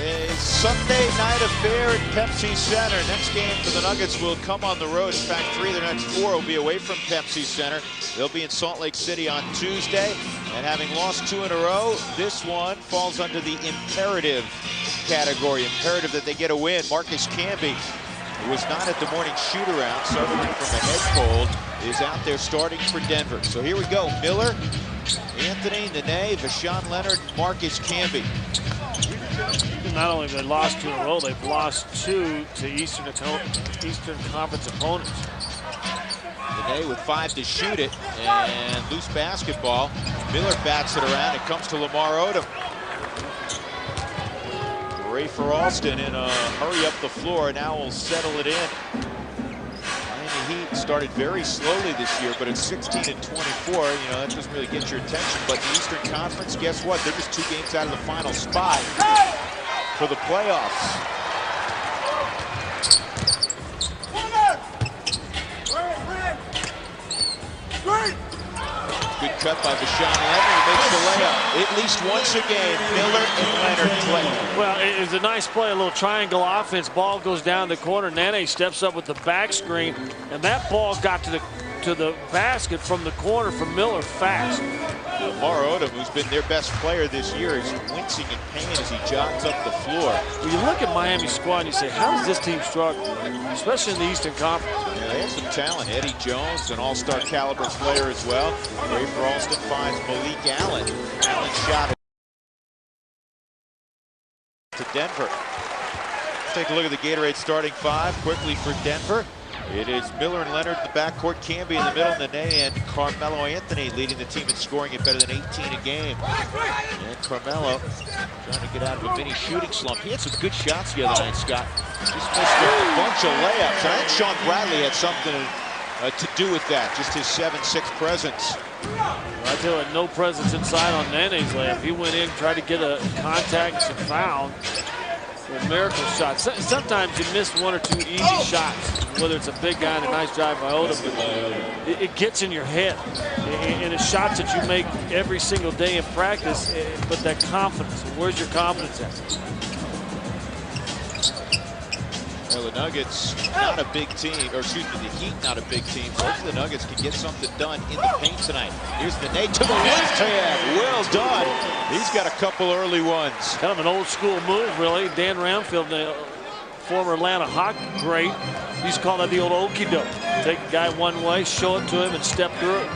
A Sunday night affair at Pepsi Center. Next game for the Nuggets will come on the road. In fact, 3 of their next 4 will be away from Pepsi Center. They'll be in Salt Lake City on Tuesday. And having lost 2 in a row, this one falls under the imperative category. Imperative that they get a win. Marcus Camby, who was not at the morning shoot-around, suffering from a head cold, is out there starting for Denver. So here we go. Miller, Anthony, Nene, Vashawn Leonard, Marcus Camby. Not only have they lost 2 in a row, they've lost 2 to Eastern Conference opponents. Nene with 5 to shoot it, and loose basketball. Miller bats it around. It comes to Lamar Odom. Ray for Alston in a hurry up the floor. Now we'll settle it in. Miami Heat started very slowly this year, but at 16 and 24, you know, that doesn't really get your attention. But the Eastern Conference, guess what? They're just 2 games out of the final spot for the playoffs. Good cut by Vashawn Leonard. He makes the layup. At least once a game, Miller and Leonard play. Well, it was a nice play, a little triangle offense. Ball goes down the corner. Nene steps up with the back screen, and that ball got to the basket from the corner from Miller fast. Lamar Odom, who's been their best player this year, is wincing in pain as he jogs up the floor. When you look at Miami's squad and you say, how does this team struggle, especially in the Eastern Conference? Yeah, they have some talent. Eddie Jones, an all-star caliber player as well. Ray for Alston finds Malik Allen. Allen shot to Denver. Let's take a look at the Gatorade starting 5 quickly for Denver. It is Miller and Leonard in the backcourt, Camby in the middle, Nene and Carmelo Anthony leading the team in scoring at better than 18 a game. And Carmelo trying to get out of a mini shooting slump. He had some good shots the other night, Scott. Just missed a bunch of layups. And I think Sean Bradley had something to do with that, just his 7'6" presence. Well, I tell you, no presence inside on Nene's layup. He went in, tried to get a contact and some foul. A miracle shot. Sometimes you miss 1 or 2 easy shots, whether it's a big guy and a nice drive by Odom, but it gets in your head. And it's shots that you make every single day in practice, but that confidence. Where's your confidence at? Well, the Nuggets, not a big team, or excuse me, the Heat, not a big team. So hopefully the Nuggets can get something done in the paint tonight. Here's the Nate to the left hand. Well done. He's got a couple early ones. Kind of an old school move, really. Dan Ramfield, the former Atlanta Hawk great, used to call that the old okie doke. Take the guy one way, show it to him, and step through it.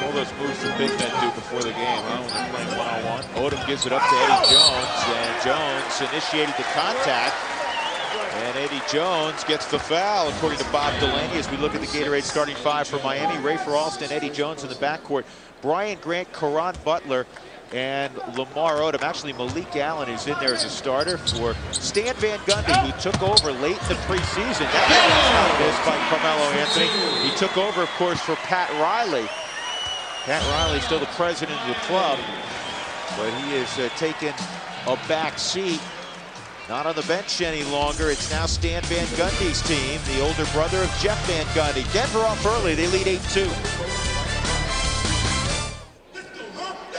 All those moves the big men do before the game, huh? When they're playing one-on-one. Odom gives it up to Eddie Jones, and Jones initiated the contact. And Eddie Jones gets the foul, according to Bob Delaney, as we look at the Gatorade starting 5 for Miami. Ray for Alston, Eddie Jones in the backcourt. Brian Grant, Caron Butler, and Lamar Odom. Actually, Malik Allen is in there as a starter for Stan Van Gundy, who took over late in the preseason. That was missed by Carmelo Anthony. He took over, of course, for Pat Riley. Pat Riley still the president of the club, but he is taking a back seat. Not on the bench any longer. It's now Stan Van Gundy's team, the older brother of Jeff Van Gundy. Denver off early. They lead 8-2.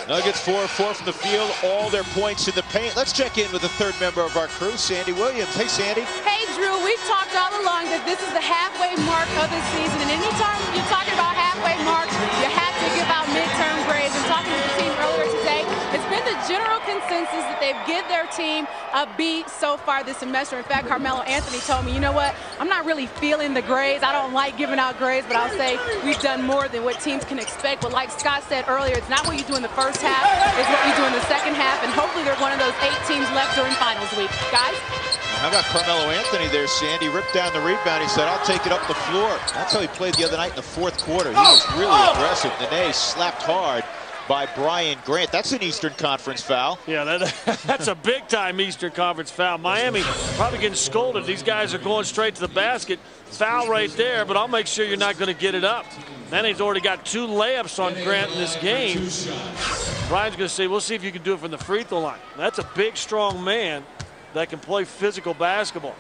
Nuggets 4-4 from the field. All their points in the paint. Let's check in with the 3rd member of our crew, Sandy Williams. Hey, Sandy. Hey, Drew. We've talked all along that this is the halfway mark of the season. And anytime you're talking about halfway marks, you have to give out midterm grades. And talking to the team earlier today, it's been the general consensus that they've given their team a B so far this semester. In fact, Carmelo Anthony told me, you know what, I'm not really feeling the grades. I don't like giving out grades, but I'll say we've done more than what teams can expect. But like Scott said earlier, it's not what you do in the first half, it's what you do in the second half. And hopefully they're one of those 8 teams left during finals week. Guys? How about Carmelo Anthony there, Sandy? Ripped down the rebound. He said, I'll take it up the floor. That's how he played the other night in the 4th quarter. He was really aggressive. Nene slapped hard by Brian Grant. That's an Eastern Conference foul. Yeah, that's a big-time Eastern Conference foul. Miami probably getting scolded. These guys are going straight to the basket. Foul right there, but I'll make sure you're not going to get it up. Nene's already got 2 layups on Grant in this game. Brian's going to say, we'll see if you can do it from the free throw line. That's a big, strong man that can play physical basketball.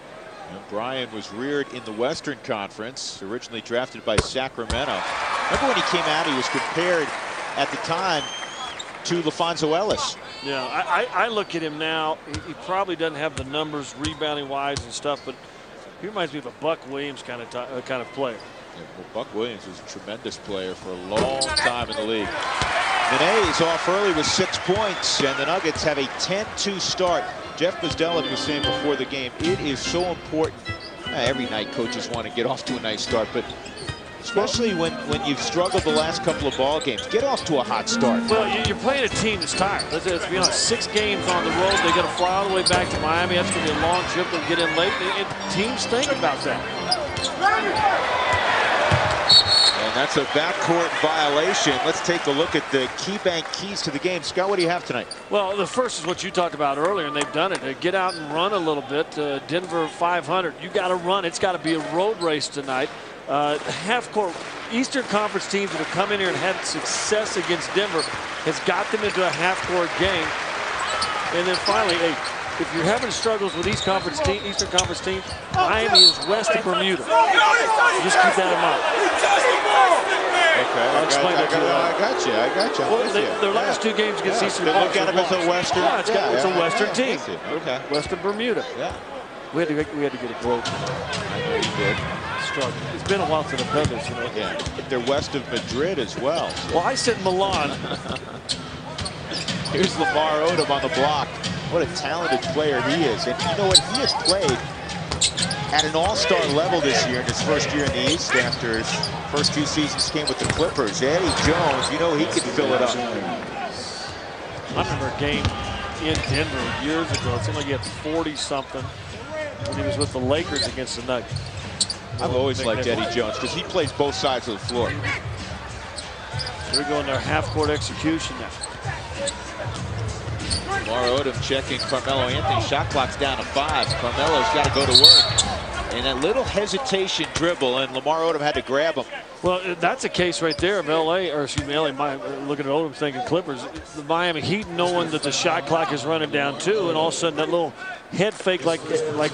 And Brian was reared in the Western Conference, originally drafted by Sacramento. Remember when he came out, he was compared at the time to LaFonso Ellis. Yeah, I look at him now. He probably doesn't have the numbers rebounding-wise and stuff, but he reminds me of a Buck Williams kind of player. Yeah, well, Buck Williams was a tremendous player for a long time in the league. Nene is off early with 6 points, and the Nuggets have a 10-2 start. Jeff Bzdelik was saying before the game, it is so important. Every night coaches want to get off to a nice start, but especially when you've struggled the last couple of ball games, get off to a hot start. Well, you're playing a team that's tired. Let's be honest, 6 games on the road. They got to fly all the way back to Miami. That's going to be a long trip. They'll get in late. And teams think about that. And that's a backcourt violation. Let's take a look at the KeyBank keys to the game. Scott, what do you have tonight? Well, the first is what you talked about earlier, and they've done it. They get out and run a little bit. Denver 500. You got to run. It's got to be a road race tonight. Half-court Eastern Conference teams that have come in here and had success against Denver has got them into a half-court game. And then finally, hey, if you're having struggles with Eastern Conference teams, Miami is west of Bermuda. Just keep that in mind. Okay, I'll explain that to you. I got you. Well, their last 2 games against Eastern Conference. Look at them as a Western. Yeah, it's a Western team. Okay. West of Bermuda. Yeah. We had to get a quote. I know you did. Struggle. It's been a while since I've done this, you know. Yeah. They're west of Madrid as well. So. Well, I said Milan. Here's Lamar Odom on the block. What a talented player he is. And you know what? He has played at an all-star level this year in his first year in the East after his first 2 seasons came with the Clippers. Eddie Jones, you know he could fill it up. I remember a game in Denver years ago. It seemed like he had 40-something when he was with the Lakers against the Nuggets. I've always liked Eddie Jones because he plays both sides of the floor. We're going their half-court execution now. Lamar Odom checking Carmelo Anthony. Shot clock's down to 5. Carmelo's got to go to work. And a little hesitation dribble, and Lamar Odom had to grab him. Well, that's a case right there of LA, or excuse me, LA, looking at Odom thinking Clippers. The Miami Heat knowing that the shot clock is running down too, and all of a sudden that little head fake like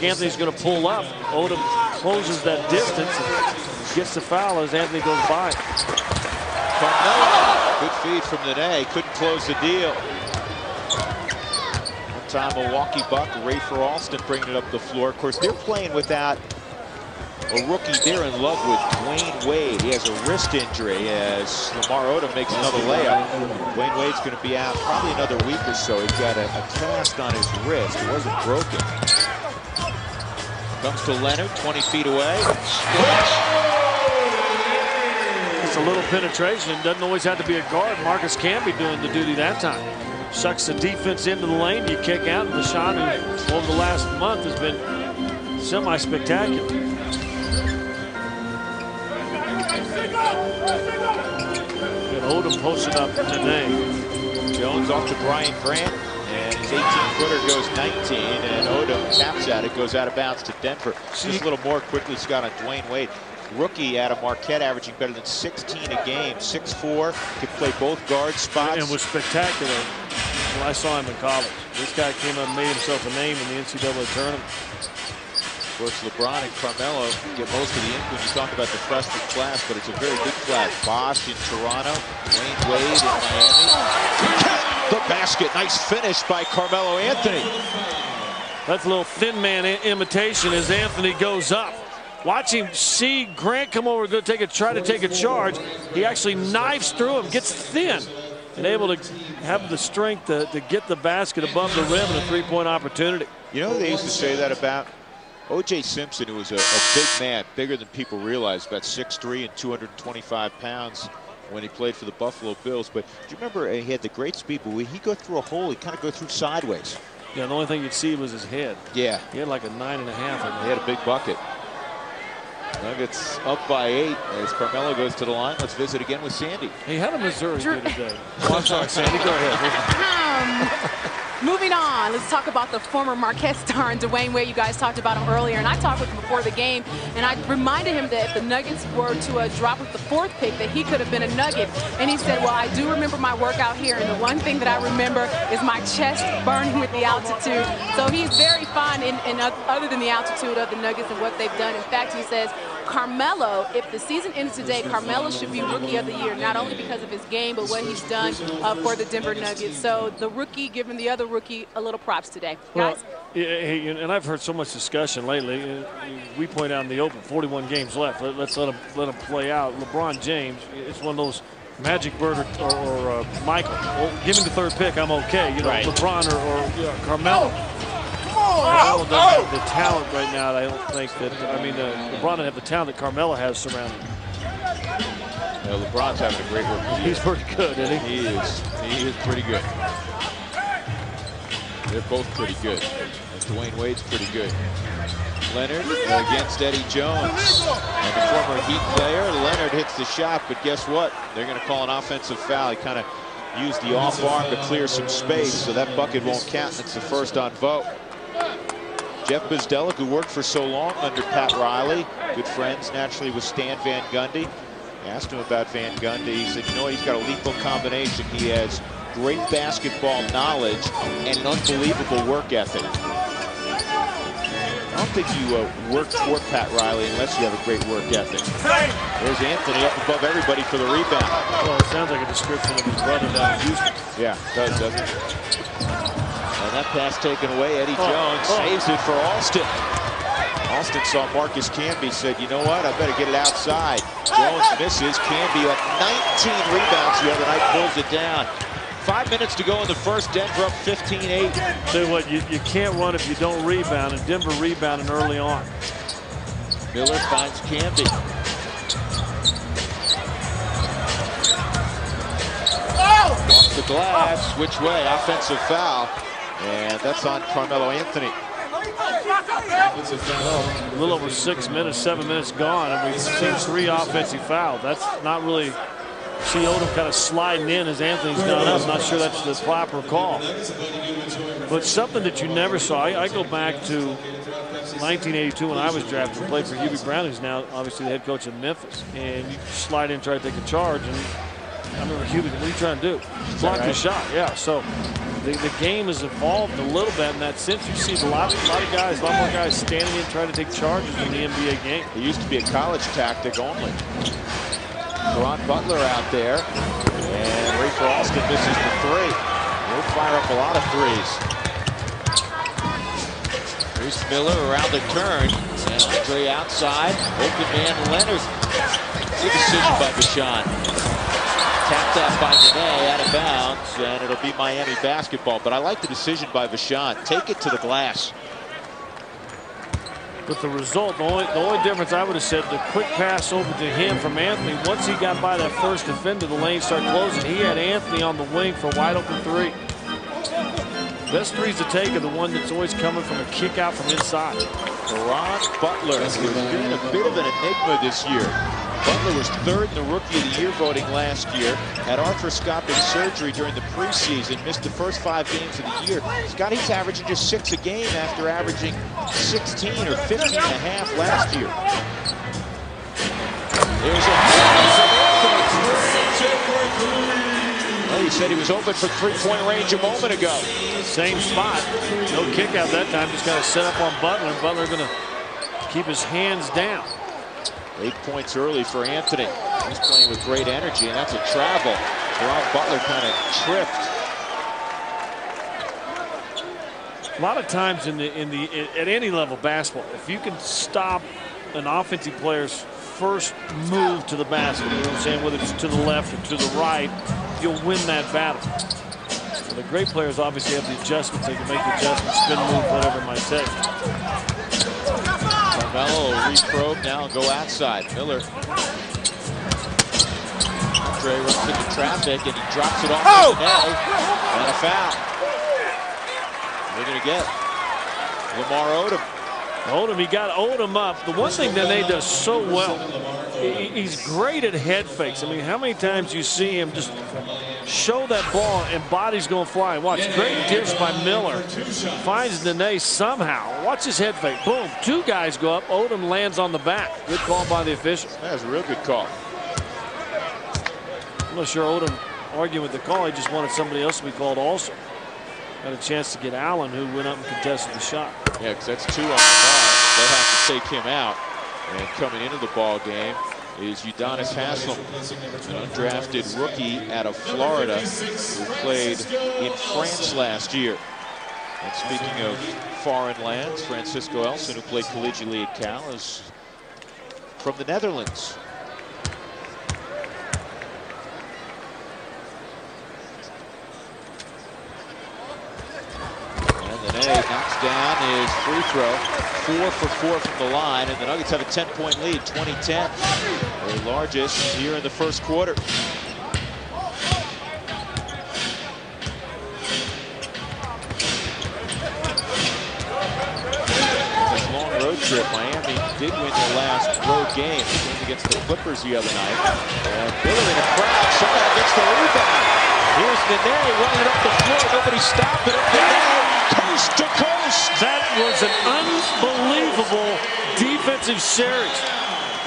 Anthony's going to pull up. Odom closes that distance and gets the foul as Anthony goes by. Carmelo, good feed from Nene, couldn't close the deal. One time Milwaukee Buck, Rafer Alston bringing it up the floor. Of course, they're playing without a rookie. They're in love with Dwayne Wade. He has a wrist injury as Lamar Odom makes another layup. Dwayne Wade's going to be out probably another week or so. He's got a cast on his wrist. It wasn't broken. Comes to Leonard, 20 feet away. It's a little penetration. Doesn't always have to be a guard. Marcus can be doing the duty that time. Sucks the defense into the lane. You kick out, and the shot over the last month has been semi-spectacular. Odom posted up today. Jones off to Brian Grant, and his 18-footer goes 19, and Odom taps at it, goes out of bounds to Denver. Just a little more quickly, Scott, on Dwayne Wade. Rookie out of Marquette, averaging better than 16 a game, 6'4", could play both guard spots. And was spectacular when I saw him in college. This guy came up and made himself a name in the NCAA tournament. Of course, LeBron and Carmelo get most of the ink when you talk about the freshman class, but it's a very good class. Bosh in Toronto, Dwayne Wade in Miami. The basket, nice finish by Carmelo Anthony. That's a little thin man imitation as Anthony goes up. Watch him see Grant come over, try to take a charge. He actually knives through him, gets thin, and able to have the strength to get the basket above the rim and a three-point opportunity. You know, they used to say that about O.J. Simpson, who was a big man, bigger than people realize, about 6'3" and 225 pounds when he played for the Buffalo Bills. But do you remember he had the great speed, but when he'd go through a hole, he'd kind of go through sideways. Yeah, the only thing you'd see was his head. Yeah. He had like a 9.5. He had a big bucket. Nuggets up by 8 as Carmelo goes to the line. Let's visit again with Sandy. He had a Missouri here today. Oh, I'm sorry, Sandy. Go ahead. Moving on, let's talk about the former Marquette star and Dwayne Wade. You guys talked about him earlier, and I talked with him before the game, and I reminded him that if the Nuggets were to drop with the 4th pick, that he could have been a Nugget. And he said, well, I do remember my workout here, and the one thing that I remember is my chest burning with the altitude. So he's very fond, in other than the altitude, of the Nuggets and what they've done. In fact, he says, Carmelo, if the season ends today, Carmelo should be Rookie of the Year, not only because of his game, but what he's done for the Denver Nuggets. So the rookie giving the other rookie a little props today. Guys? Well, yeah, and I've heard so much discussion lately. We point out in the open, 41 games left. Let's let him play out. LeBron James, it's one of those Magic Bird or Michael. Well, give me the third pick, I'm okay. You know, right. LeBron or Carmelo. Carmelo doesn't have the talent right now. I don't think that. I mean, LeBron doesn't have the talent that Carmelo has surrounding him. LeBron's having a great work. He's pretty good, isn't he? He is. He is pretty good. They're both pretty good. Dwayne Wade's pretty good. Leonard against Eddie Jones. And the former Heat player, Leonard hits the shot, but guess what? They're going to call an offensive foul. He kind of used the off arm to clear some space, so that bucket won't count. It's the first on vote. Jeff Bzdelik, who worked for so long under Pat Riley, good friends naturally with Stan Van Gundy. I asked him about Van Gundy. He said, you know what, he's got a lethal combination. He has great basketball knowledge and an unbelievable work ethic. I don't think you work for Pat Riley unless you have a great work ethic. There's Anthony up above everybody for the rebound. Well, it sounds like a description of his brother down in Houston. Yeah, it does, doesn't it? And that pass taken away. Eddie Jones saves it for Alston. Alston saw Marcus Camby, said, you know what, I better get it outside. Jones misses. Camby up 19 rebounds the other night, pulls it down. 5 minutes to go in the first. Denver up 15-8. Tell you what, you can't run if you don't rebound, and Denver rebounding early on. Miller finds Camby. Off the glass, which way? Offensive foul. And that's on Carmelo Anthony. Well, a little over 6 minutes, 7 minutes gone, and we've seen 3 offensive fouls. That's not really... See Odom kind of sliding in as Anthony's gone up. I'm not sure that's the proper call. But something that you never saw. I go back to 1982 when I was drafted and played for Hubie Brown, who's now obviously the head coach in Memphis. And you slide in, try to take a charge. And I remember Hubie, what are you trying to do? Block your shot. Yeah, so the game has evolved a little bit in that sense. You see a lot of guys, a lot more guys standing in trying to take charges in the NBA game. It used to be a college tactic only. Ron Butler out there, and Rafer Alston misses the 3. He'll fire up a lot of threes. Here's Miller around the turn, and Andre outside. Open man Leonard. Good decision by Vachon. Tapped out by Nene, out of bounds, and it'll be Miami basketball. But I like the decision by Vachon. Take it to the glass. But the result, the only difference I would have said, the quick pass over to him from Anthony. Once he got by that first defender, the lane started closing. He had Anthony on the wing for a wide open 3. Best threes to take are the one that's always coming from a kick out from inside. Ron Butler has been a bit of an enigma this year. Butler was 3rd in the Rookie of the Year voting last year, had arthroscopic surgery during the preseason, missed the first 5 games of the year. Scotty's averaging just 6 a game after averaging 16 or 15 and a half last year. There's a well, he said he was open for 3-point range a moment ago. Same spot. No kick out that time, just got to set up on Butler, and Butler going to keep his hands down. 8 points early for Anthony. He's playing with great energy, and that's a travel. Ron Butler kind of tripped. A lot of times at any level basketball, if you can stop an offensive player's first move to the basket, you know what I'm saying, whether it's to the left or to the right, you'll win that battle. So the great players obviously have the adjustments. They can make the adjustments, spin move, whatever it might take. Melo will reprobe now and go outside. Miller. Andre runs into traffic and he drops it off the net. And a foul. They're going to get Lamar Odom. He got Odom up. The one thing that Nene does so well, he's great at head fakes. I mean, how many times you see him just show that ball and body's going flying. Watch, great dish by Miller. Finds Nene somehow. Watch his head fake. Boom, 2 guys go up. Odom lands on the back. Good call by the official. That was a real good call. I'm not sure Odom arguing with the call. He just wanted somebody else to be called also. Got a chance to get Allen, who went up and contested the shot. Yeah, because that's 2 on the bar. They'll have to take him out. And coming into the ball game is Udonis Haslem, an undrafted rookie out of Florida who played in France last year. And speaking of foreign lands, Francisco Elson, who played collegiately at Cal, is from the Netherlands. Knocks down his free throw. 4 for 4 from the line, and the Nuggets have a 10-point lead, 20-10. The largest here in the first quarter. This long road trip, Miami did win their last road game against the Clippers the other night. And Miller in a crowd, somehow gets the rebound. Here's Nene running it up the floor. Nobody stopping him. Nene, coast to coast. That was an unbelievable defensive series.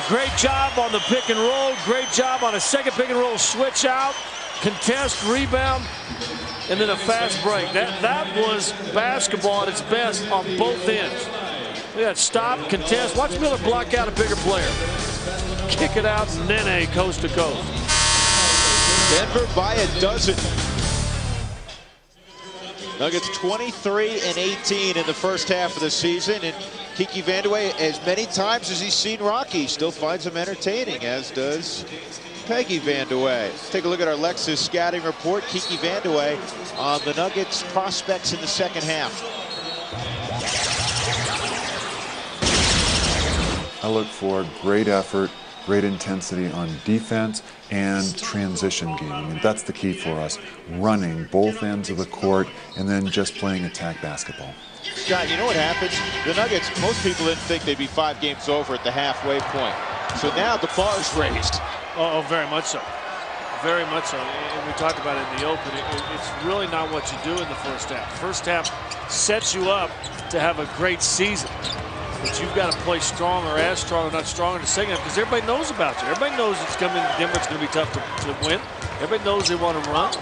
Great job on the pick and roll. Great job on a second pick and roll switch out. Contest, rebound, and then a fast break. That was basketball at its best on both ends. We got stop, contest. Watch Miller block out a bigger player. Kick it out, Nene coast to coast. Denver by a dozen. Nuggets 23-18 in the first half of the season, and Kiki Vandeweghe, as many times as he's seen Rocky, still finds him entertaining, as does Peggy Vandeweghe. Let's take a look at our Lexus scouting report. Kiki Vandeweghe on the Nuggets prospects in the second half. I look for great effort, great intensity on defense and transition game. I mean, that's the key for us. Running both ends of the court and then just playing attack basketball. Scott, you know what happens? The Nuggets, most people didn't think they'd be 5 games over at the halfway point. So now the bar is raised. Oh, very much so. Very much so. And we talked about it in the open. It's really not what you do in the first half. The first half sets you up to have a great season. But you've got to play strong or as strong or not strong in the second half, because everybody knows about you. Everybody knows it's coming to Denver. It's going to be tough to win. Everybody knows they want to run.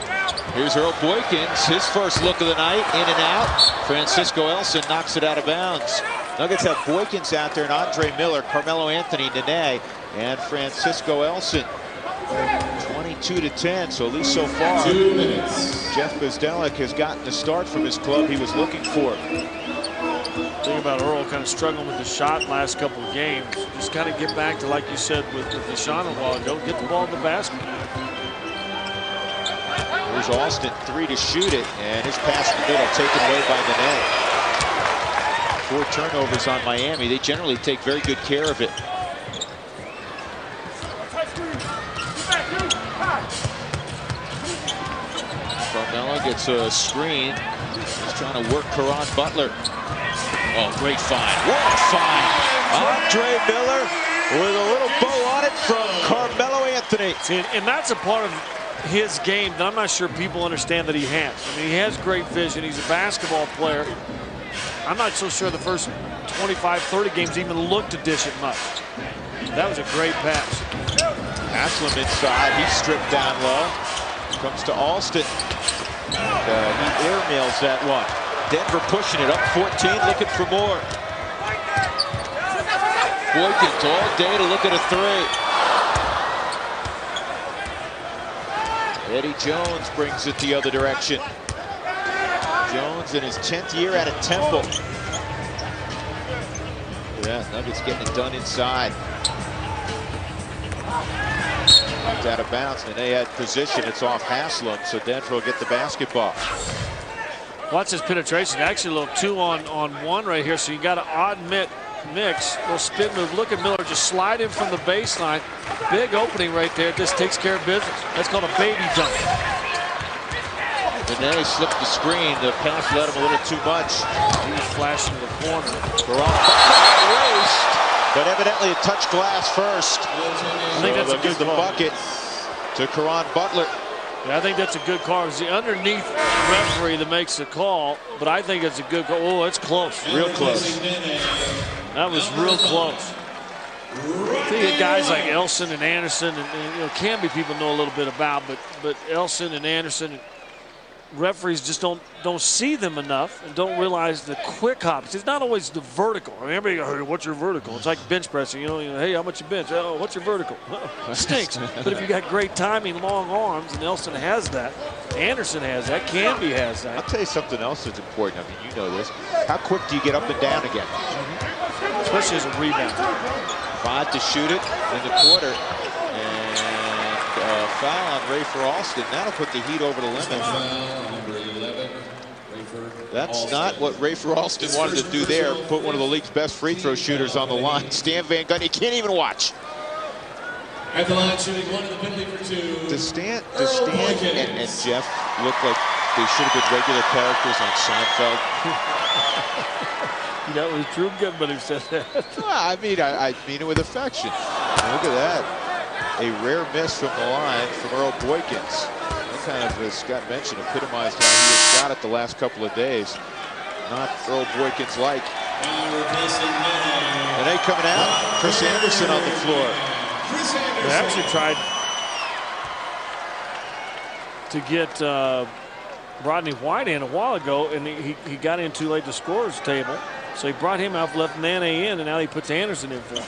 Here's Earl Boykins, his first look of the night, in and out. Francisco Elson knocks it out of bounds. Nuggets have Boykins out there and Andre Miller, Carmelo Anthony, Nene, and Francisco Elson. 22-10, so at least so far, 2 minutes. Jeff Bzdelik has gotten the start from his club he was looking for. Think about Earl kind of struggling with the shot last couple of games. Just kind of get back to, like you said with Deshaun a while ago, get the ball in the basket. Here's Austin, 3 to shoot it, and his pass in the middle taken away by Nene. 4 turnovers on Miami. They generally take very good care of it. Carmelo gets a screen. He's trying to work Caron Butler. Oh, great find. What a find. Andre Miller with a little bow on it from Carmelo Anthony. And that's a part of his game that I'm not sure people understand that he has. I mean, he has great vision. He's a basketball player. I'm not so sure the first 25, 30 games even looked to dish it much. That was a great pass. Haslem inside. He's stripped down low. Comes to Alston. And, he airmails that one. Denver pushing it up 14, looking for more. Boykins all day to look at a 3. Eddie Jones brings it the other direction. Jones in his 10th year out of Temple. Yeah, Nuggets getting it done inside. It's out of bounds, and they had position. It's off Haslem, so Denver will get the basketball. Watch his penetration. Actually, a little 2-on-1 right here. So you got an odd mix, little spin move. Look at Miller just slide in from the baseline. Big opening right there. Just takes care of business. That's called a baby dunk. Nene slipped the screen. The pass led him a little too much. He was flashing to the corner. Waste, but evidently it touched glass first. I think that's a good the bucket to Caron Butler. Yeah, I think that's a good call. It's the underneath referee that makes the call, but I think it's a good call. Oh, it's close. Real close. That was real close. I think guys like Elson and Anderson and Canby people know a little bit about, but Elson and Anderson, referees just don't see them enough and don't realize the quick hops. It's not always the vertical. I mean, everybody goes, hey, what's your vertical? It's like bench pressing. You know, hey, how much you bench? Oh, what's your vertical? Stinks. But if you got great timing, long arms, and Nelson has that, Anderson has that, Canby has that. I'll tell you something else that's important. I mean, you know this. How quick do you get up and down again? Especially as a rebound. 5 to shoot it in the quarter. And foul on Rafer Alston. That'll put the Heat over the limit. That's not what Rafer Alston wanted to do there. Put one of the league's best free throw shooters on the line. Stan Van Gundy can't even watch. At the line, shooting one of the penalty for 2. Does Stan and Jeff look like they should have been regular characters on Seinfeld? That was true good, but he said that. Well, I mean it with affection. Look at that. A rare miss from the line from Earl Boykins. That kind of, as Scott mentioned, epitomized how he has got it the last couple of days. Not Earl Boykins like. And they coming out. Chris Anderson on the floor. They actually tried to get Rodney White in a while ago, and he got in too late to scorer's table. So he brought him out, left Nene in, and now he puts Anderson in for him.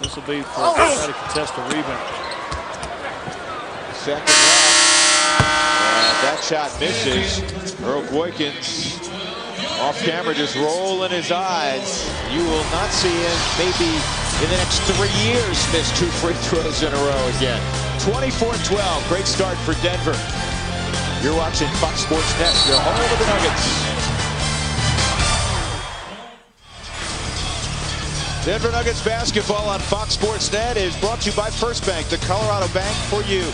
This will be for try to contest the rebound. Second round. And that shot misses. Earl Boykins off camera just rolling his eyes. You will not see him maybe in the next 3 years miss 2 free throws in a row again. 24-12. Great start for Denver. You're watching Fox Sports Net, your home of the Nuggets. Denver Nuggets basketball on Fox Sports Net is brought to you by First Bank, the Colorado bank for you.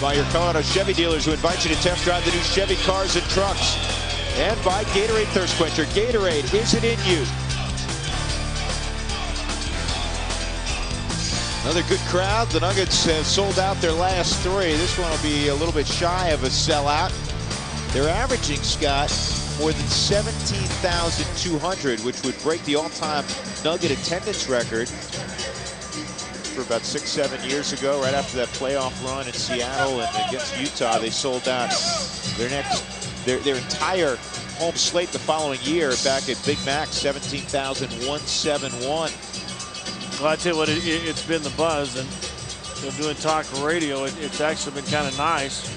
By your Colorado Chevy dealers who invite you to test drive the new Chevy cars and trucks. And by Gatorade Thirst Quencher. Gatorade, is it in you? Another good crowd. The Nuggets have sold out their last 3. This one will be a little bit shy of a sellout. They're averaging, Scott, more than 17,200, which would break the all-time Nugget attendance record for about 6-7 years ago, right after that playoff run in Seattle and against Utah. They sold out their entire home slate the following year back at Big Mac, 17,171. Well, I tell you what, it's been the buzz, and doing talk radio, it's actually been kind of nice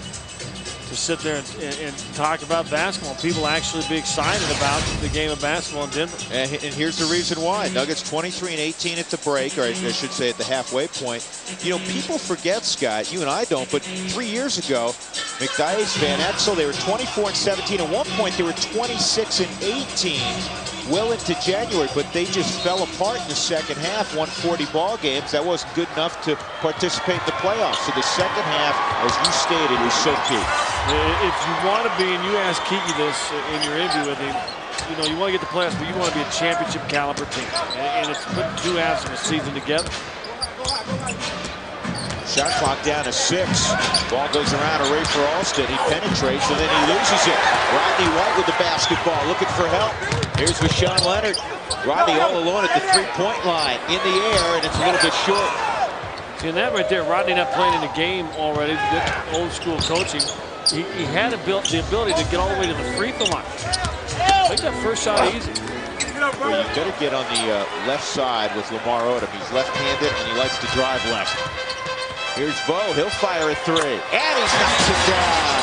to sit there and talk about basketball. People actually be excited about the game of basketball in Denver. And here's the reason why. Nuggets 23-18 at the break, or I should say at the halfway point. You know, people forget, Scott, you and I don't, but 3 years ago, McDyess, Van Exel, they were 24-17. At one point, they were 26-18. Well into January, but they just fell apart in the second half, won 40 ball games. That wasn't good enough to participate in the playoffs. So the second half, as you stated, is so key. If you want to be, and you asked Kiki this in your interview with him, you know, you want to get the playoffs, but you want to be a championship caliber team. And it's putting 2 halves of a season together. Shot clock down to 6. Ball goes around to Rafer Alston. He penetrates and then he loses it. Rodney White with the basketball, looking for help. Here's Rashawn Leonard. Rodney all alone at the 3-point line, in the air, and it's a little bit short. See, and that right there, Rodney not playing in the game already. Old school coaching. He had the ability to get all the way to the free throw line. Make that first shot easy. Well, you better get on the left side with Lamar Odom. He's left-handed and he likes to drive left. Here's Bo. He'll fire a 3. And he knocks it down.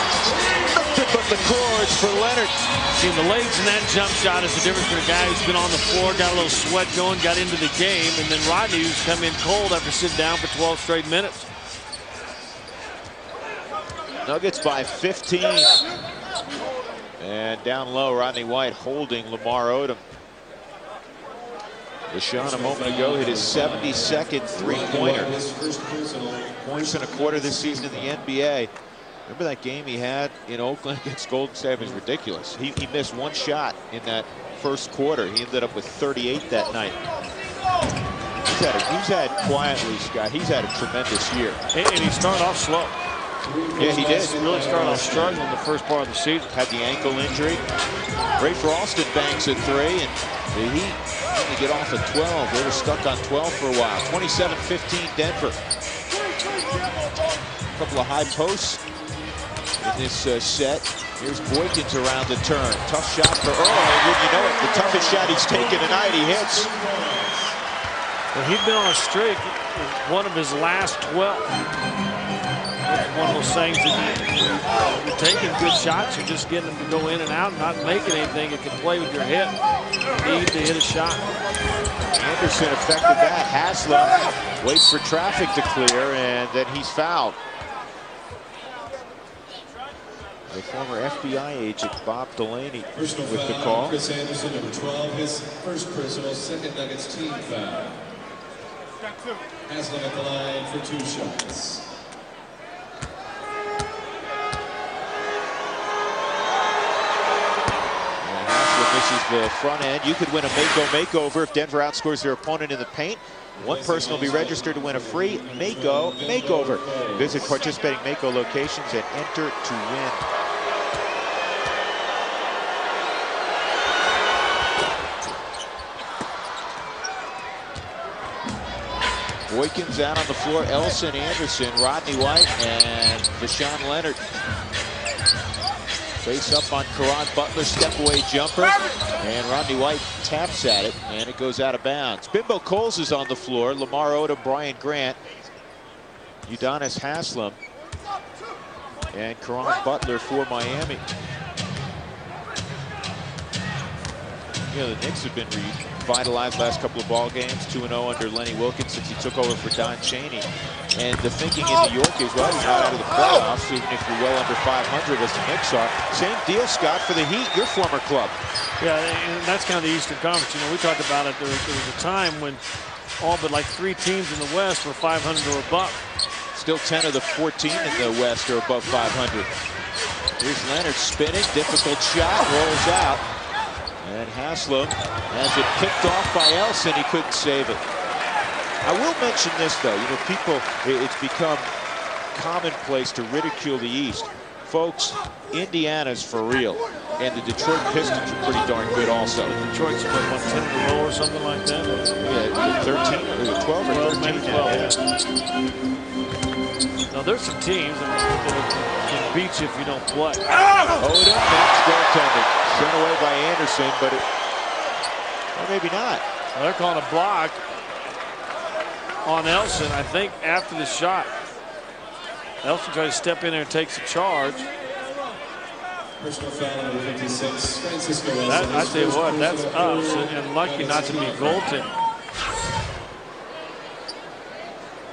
Nothing but the cords for Leonard. See, the legs in that jump shot is the difference for a guy who's been on the floor, got a little sweat going, got into the game, and then Rodney, who's come in cold after sitting down for 12 straight minutes. Nuggets by 15. And down low, Rodney White holding Lamar Odom. Rashawn a moment ago hit his 72nd three-pointer. Points in a quarter this season in the NBA. Remember that game he had in Oakland against Golden State? It was ridiculous. He missed 1 shot in that first quarter. He ended up with 38 that night. He's had quietly, Scott, he's had a tremendous year. And he started off slow. Yeah, he did. He really started off struggling the first part of the season. Had the ankle injury. Rafer Alston banks at 3, and the Heat only get off at 12. They were stuck on 12 for a while. 27-15 Denver. A couple of high posts in this set. Here's Boykins around the turn. Tough shot for Earl. Wouldn't you know it, the toughest shot he's taken tonight, he hits. Well, he'd been on a streak, one of his last 12. It's one of those things that you're taking good shots, you're just getting them to go in and out, not making anything. You can play with your hip. You need to hit a shot. Anderson affected that. Haslam waits for traffic to clear, and then he's fouled. The former FBI agent Bob Delaney with the call. Chris Anderson, number 12, his first personal, second Nuggets team foul. Haslam at the line for 2 shots. Misses the front end. You could win a Mako makeover if Denver outscores their opponent in the paint. One person will be registered to win a free Mako makeover. Visit participating Mako locations and enter to win. Boykins out on the floor. Elson, Anderson, Rodney White, and Deshaun Leonard. Face up on Caron Butler, step away jumper, and Rodney White taps at it, and it goes out of bounds. Bimbo Coles is on the floor. Lamar Odom, Brian Grant, Udonis Haslam, and Caron Butler for Miami. You know, the Knicks have been revitalized last couple of ball games, 2-0 under Lenny Wilkins since he took over for Don Chaney. And the thinking in New York is, well, you're not out of the playoffs, even if you're well under 500 as the Knicks are. Same deal, Scott, for the Heat, your former club. Yeah, and that's kind of the Eastern Conference. You know, we talked about it. There was a time when all but like 3 teams in the West were 500 or above. Still 10 of the 14 in the West are above 500. Here's Leonard spinning, difficult shot, rolls out. And Haslam has it picked off by Elson. He couldn't save it. I will mention this, though. You know, people, it's become commonplace to ridicule the East. Folks, Indiana's for real. And the Detroit Pistons are pretty darn good also. Detroit's what, 10 in a row or something like that? Yeah, 13, or 12 or 13 now. Yeah. Now, there's some teams that can beat you if you don't play. Odom, next goaltending. Sent away by Anderson, but or maybe not. Well, they're calling a block on Elson, I think, after the shot. Elson tries to step in there and takes a charge. Personal foul number 56, Francisco Elson. I tell you what, that's us, and lucky not to be goaltending.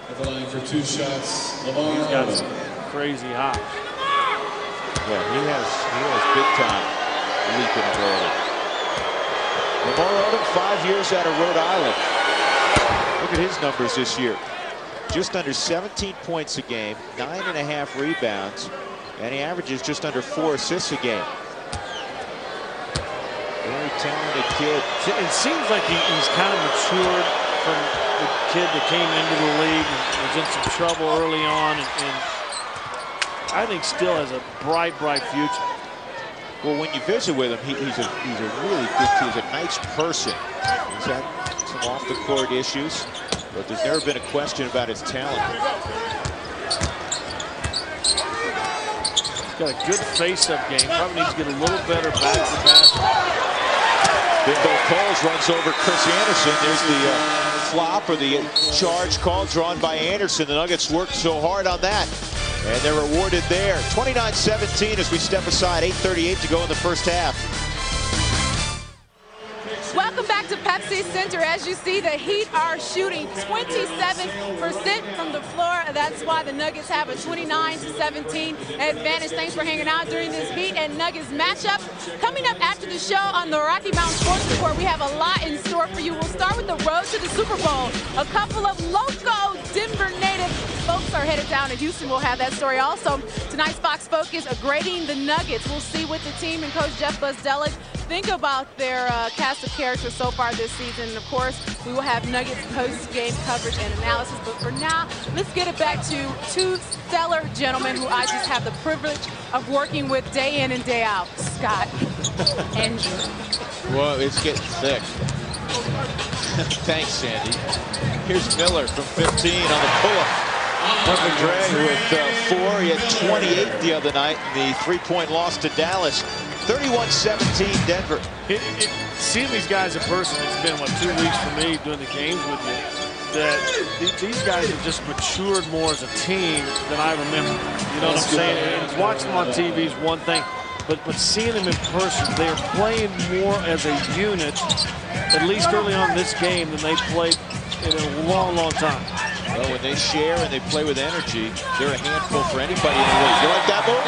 At the line for 2 shots, Lamar. He's got some crazy hops. Yeah, he has big time leaping ability. Lamar Odom, 5 years out of Rhode Island. Look at his numbers this year. Just under 17 points a game, 9.5 rebounds, and he averages just under 4 assists a game. Very talented kid. It seems like he's kind of matured from the kid that came into the league and was in some trouble early on, and I think still has a bright future. Well, when you visit with him, he's a really good kid. He's a nice person. He's had some off-the-court issues, but there's never been a question about his talent. He's got a good face-up game. Probably needs to get a little better back to basket. Bimbo Coles runs over Chris Anderson. There's the flop or the charge call drawn by Anderson. The Nuggets worked so hard on that. And they're rewarded there. 29-17 as we step aside. 8:38 to go in the first half. Welcome back to Pepsi Center. As you see, the Heat are shooting 27% from the floor. That's why the Nuggets have a 29-17 advantage. Thanks for hanging out during this Heat and Nuggets matchup. Coming up after the show on the Rocky Mountain Sports Report, we have a lot in store for you. We'll start with the road to the Super Bowl. A couple of loco Denver native folks are headed down to Houston. We'll have that story also. Tonight's Fox Focus grading the Nuggets. We'll see what the team and Coach Jeff Buzdelek think about their cast of characters so far this season. And of course, we will have Nuggets post-game coverage and analysis. But for now, let's get it back to 2 stellar gentlemen who I just have the privilege of working with day in and day out. Scott and Drew. Well, it's getting thick. Thanks, Sandy. Here's Miller from 15 on the pull-up. Perfect Dre with 4. He had 28 the other night in the 3-point loss to Dallas. 31-17 Denver. Seeing these guys in person, it's been, what, 2 weeks for me doing the games with you, that these guys have just matured more as a team than I remember. You know what I'm saying? And watching them on TV is one thing, but seeing them in person, they are playing more as a unit, at least early on in this game, than they played in a long, long time. Well, when they share and they play with energy, they're a handful for anybody in the league. You like that move?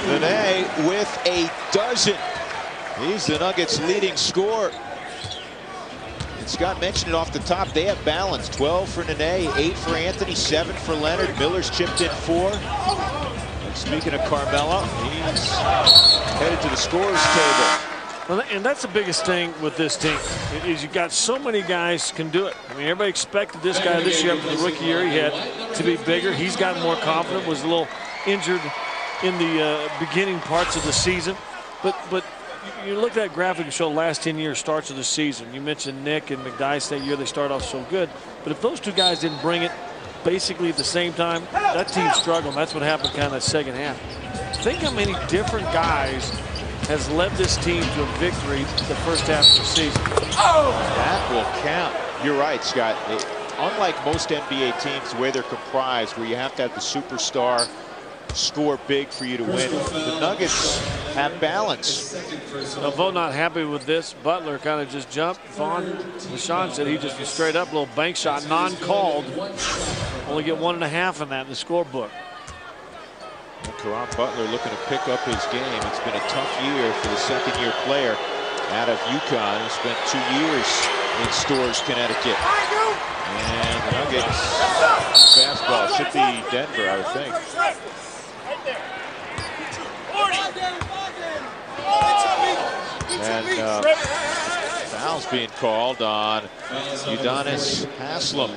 Nene with a dozen. He's the Nuggets' leading scorer. And Scott mentioned it off the top. They have balance. 12 for Nene, 8 for Anthony, 7 for Leonard. Miller's chipped in 4. And speaking of Carmelo, he's headed to the scorer's table. Well, and that's the biggest thing with this team, is you got so many guys can do it. I mean, everybody expected this guy this year after the rookie year he had to be bigger. He's gotten more confident, was a little injured in the beginning parts of the season. But you look at that graphic and show the last 10 years starts of the season. You mentioned Nick and McDyess that year they start off so good. But if those two guys didn't bring it basically at the same time, that team struggled. That's what happened kind of that second half. Think how many different guys has led this team to a victory the first half of the season. Oh! That will count. You're right, Scott. Unlike most NBA teams, the way they're comprised, where you have to have the superstar score big for you to win, the Nuggets have balance. Now, Vo not happy with this. Butler kind of just jumped. LaShawn said he just was straight up, little bank shot, non-called. Only get 1.5 in that in the scorebook. Caron Butler looking to pick up his game. It's been a tough year for the second-year player out of UConn. He spent 2 years in Storrs, Connecticut. And the Nuggets fastball should be Denver, I would think. And foul's being called on Udonis Haslem.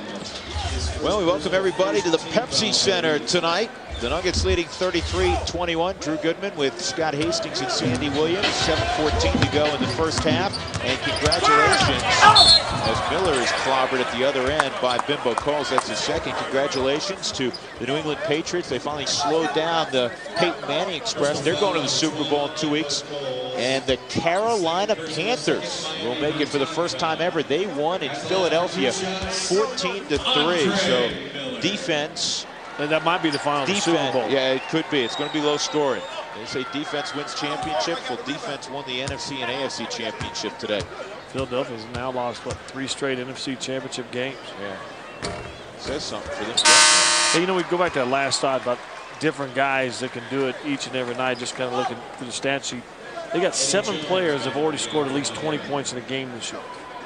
Well, we welcome everybody to the Pepsi Center tonight. The Nuggets leading 33-21. Drew Goodman with Scott Hastings and Sandy Williams. 7:14 to go in the first half. And congratulations, as Miller is clobbered at the other end by Bimbo Coles. That's his second. Congratulations to the New England Patriots. They finally slowed down the Peyton Manning Express. They're going to the Super Bowl in 2 weeks. And the Carolina Panthers will make it for the first time ever. They won in Philadelphia 14-3. So defense. And that might be the final Super Bowl. Yeah, it could be. It's going to be low scoring. They say defense wins championships. Well, defense won the NFC and AFC championship today. Philadelphia's now lost, what, 3 straight NFC championship games? Yeah. Says something for them. Hey, you know, we go back to that last thought about different guys that can do it each and every night, just kind of looking through the stat sheet. They got 7 players that have already scored at least 20 points in a game this year.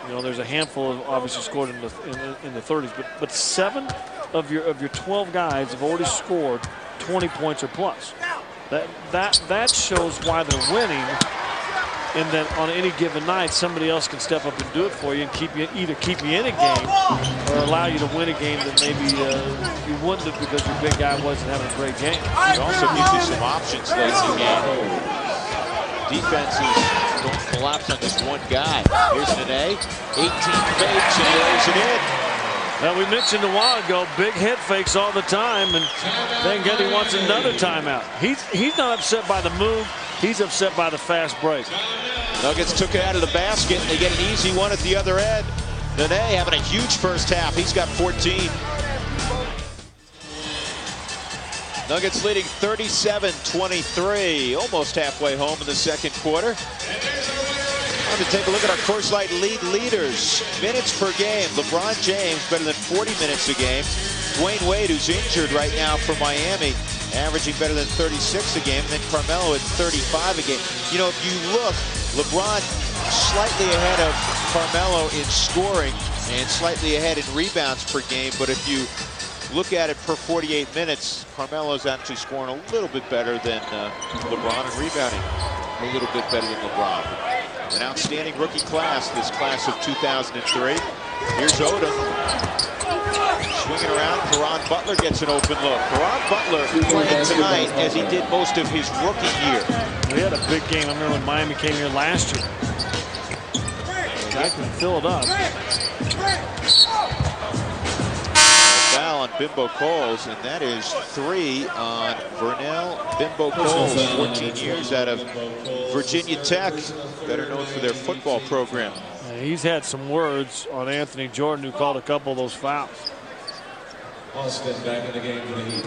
You know, there's a handful of obviously scored in the 30s, but 7 of your 12 guys have already scored 20 points or plus. That shows why they're winning, and that on any given night somebody else can step up and do it for you and either keep you in a game or allow you to win a game that maybe you wouldn't have because your big guy wasn't having a great game. It also gives you some options late in the game. Defenses don't collapse on this one guy. Here's Nene, 18 fakes, and he lays it in. Now, we mentioned a while ago, big head fakes all the time, and then again he wants another timeout. He's not upset by the move. He's upset by the fast break. Nuggets took it out of the basket. They get an easy one at the other end. Nene having a huge first half. He's got 14. Nuggets leading 37-23, almost halfway home in the second quarter. Time to take a look at our Coors Light league leaders. Minutes per game. LeBron James better than 40 minutes a game. Dwayne Wade, who's injured right now for Miami, averaging better than 36 a game. And then Carmelo at 35 a game. You know, if you look, LeBron slightly ahead of Carmelo in scoring and slightly ahead in rebounds per game. But if you look at it per 48 minutes, Carmelo's actually scoring a little bit better than LeBron and rebounding a little bit better than LeBron. An outstanding rookie class, this class of 2003. Here's Odom. Swinging around, Caron Butler gets an open look. Caron Butler playing tonight as he did most of his rookie year. We had a big game. I remember when Miami came here last year. I can fill it up. foul on Bimbo Coles, and that is 3 on Vernell Bimbo Coles, 14 years out of Virginia Tech, better known for their football program. He's had some words on Anthony Jordan, who called a couple of those fouls. Austin back in the game for the Heat.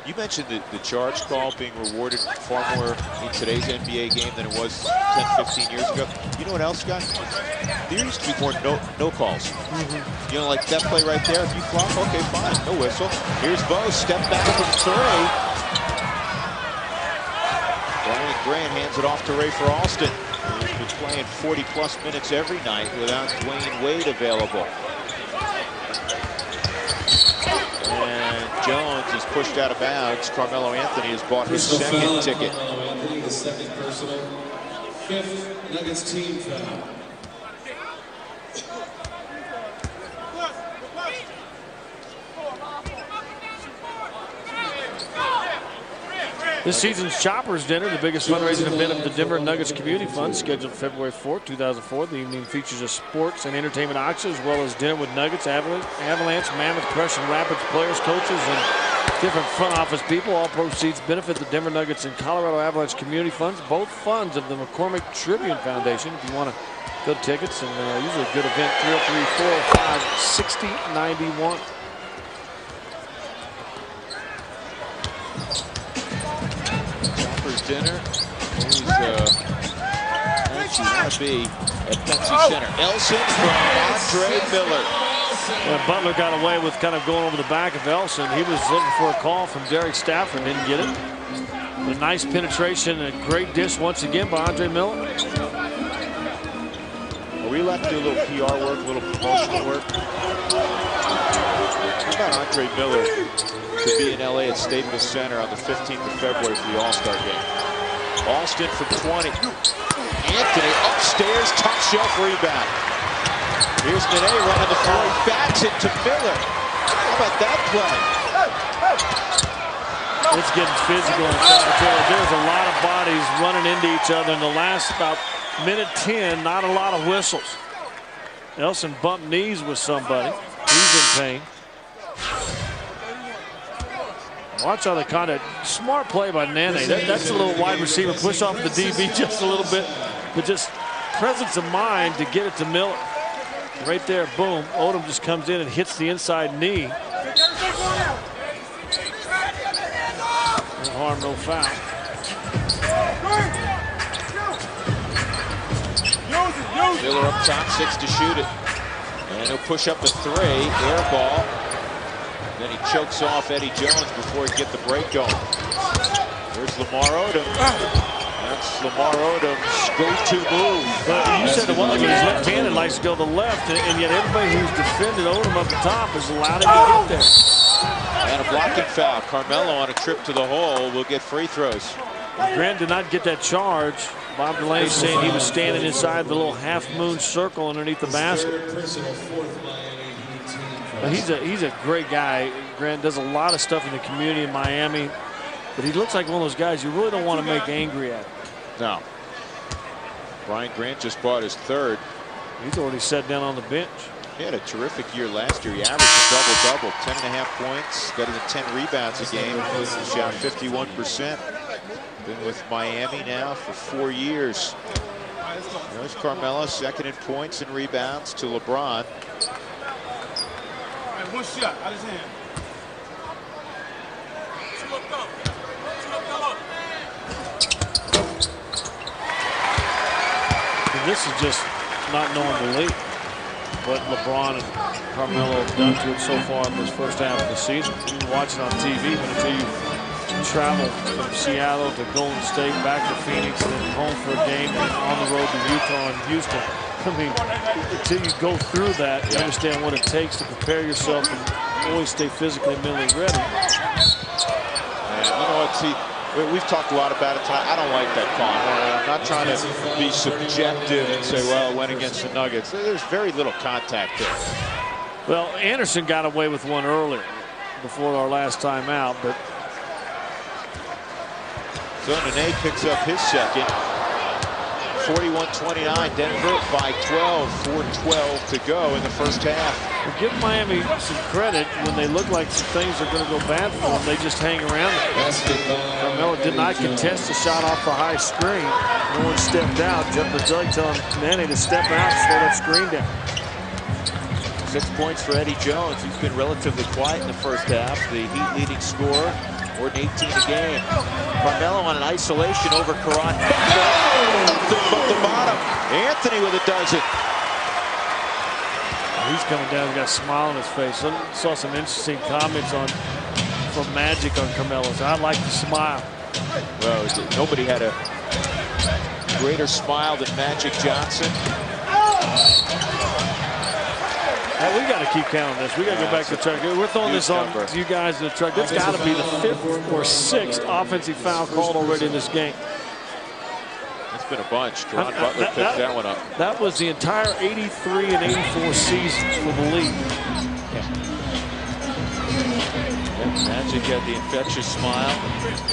You mentioned the charge call being rewarded far more in today's NBA game than it was 10, 15 years ago. You know what else, guys? There used to be more no calls. You know, like that play right there, if you flop, okay, fine, no whistle. Here's Bo, step back from 3. Brian Grant hands it off to Ray for Alston, who's been playing 40-plus minutes every night without Dwayne Wade available. And Jones is pushed out of bounds. Carmelo Anthony has bought his second ticket. Carmelo Anthony, the second personal, 5th Nuggets team foul. This season's Choppers Dinner, the biggest fundraising event of the Denver Nuggets Community Fund, scheduled February 4th, 2004. The evening features a sports and entertainment auction, as well as dinner with Nuggets, Avalanche, Mammoth, Prussian Rapids players, coaches, and different front office people. All proceeds benefit the Denver Nuggets and Colorado Avalanche Community Funds, both funds of the McCormick Tribune Foundation. If you want to go to tickets, and usually a good event, 303-405-6091. Dinner. Who's actually want to be at Pepsi Center. Elson from Andre Miller. When Butler got away with kind of going over the back of Elson, he was looking for a call from Derek Stafford, didn't get it. A nice penetration and a great dish once again by Andre Miller. Are we allowed to do a little PR work, a little promotional work? How about Andre Miller to be in LA at Staples Center on the 15th of February for the All-Star game? Alston from 20. Anthony upstairs, top shelf rebound. Here's Nene running the floor. He backs it to Miller. How about that play? It's getting physical in Salvatore. There's a lot of bodies running into each other in the last about minute 10. Not a lot of whistles. Elson bumped knees with somebody. He's in pain. Watch how they kind of smart play by Nene. That's a little wide receiver push off the DB just a little bit, but just presence of mind to get it to Miller. Right there, boom. Odom just comes in and hits the inside knee. No harm, no foul. Miller up top, 6 to shoot it. And he'll push up a 3, air ball. Then he chokes off Eddie Jones before he can get the break going. There's Lamar Odom. That's Lamar Odom's go-to move. But you said the one he's left-handed, likes to go to the left, and yet everybody who's defended Odom up the top has allowed him to get there. And a blocking foul. Carmelo on a trip to the hole will get free throws. Grant did not get that charge. Bob Delaney saying he was standing inside the little half-moon circle underneath the basket. But he's a great guy. Grant does a lot of stuff in the community in Miami, but he looks like one of those guys you really don't want to make angry at. No. Brian Grant just bought his 3rd. He's already sat down on the bench. He had a terrific year last year. He averaged a double-double, 10.5 points, got into 10 rebounds a game. He shot 51%. Been with Miami now for 4 years. There's Carmelo, second in points and rebounds to LeBron. One shot out his hand. And this is just not knowing the league. What LeBron and Carmelo have done to it so far in this first half of the season. You can watch it on TV, but until you travel from Seattle to Golden State, back to Phoenix, then home for a game, and on the road to Utah and Houston. I mean, until you go through that, you understand what it takes to prepare yourself and always stay physically and mentally ready. And you know what, see, we've talked a lot about it tonight. I don't like that call. I'm not trying to be subjective and say, well, it went against the Nuggets. There's very little contact there. Well, Anderson got away with one earlier before our last time out, but so Nene picks up his second. 41-29, Denver by 12, 4:12 to go in the first half. Well, give Miami some credit. When they look like some things are going to go bad for them, they just hang around. Carmelo did not contest the shot off the high screen. No one stepped out. Judge telling Nene to step out and slow that screen down. 6 points for Eddie Jones. He's been relatively quiet in the first half. The Heat leading scorer, more than 18 a game. Carmelo on an isolation over Karan. Nothing but the bottom. Anthony with a dozen. He's coming down. He's got a smile on his face. Saw some interesting comments from Magic on Carmelo's. I like the smile. Well, nobody had a greater smile than Magic Johnson. Hey, we got to keep counting this. We got to go back to the truck. We're throwing this on to you guys in the truck. That's got to be the 5th or 6th offensive foul called already in this game. It's been a bunch. Ron Butler picked that one up. That was the entire 83 and 84 season for the league. Magic had the infectious smile,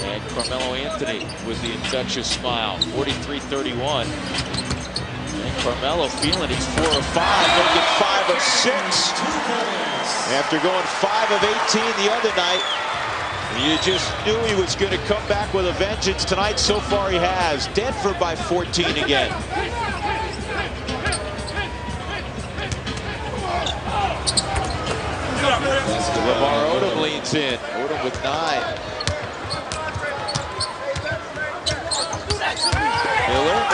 and Carmelo Anthony with the infectious smile. 43-31. And Carmelo feeling it's 4 of 5, going to get 5 of 6. After going 5 of 18 the other night, you just knew he was going to come back with a vengeance tonight. So far he has. Denver by 14 again. Lamar Odom leans in. Odom with 9. Miller.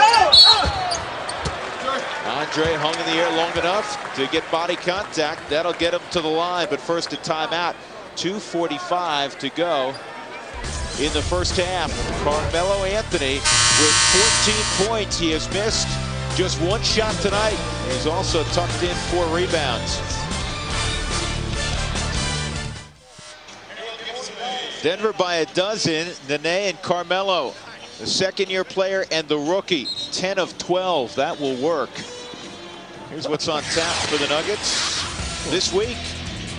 Andre hung in the air long enough to get body contact. That'll get him to the line, but first a timeout. 2:45 to go in the first half. Carmelo Anthony with 14 points. He has missed just 1 shot tonight. He's also tucked in 4 rebounds. Denver by a dozen. Nene and Carmelo, the second-year player and the rookie, 10 of 12. That will work. Here's what's on tap for the Nuggets this week.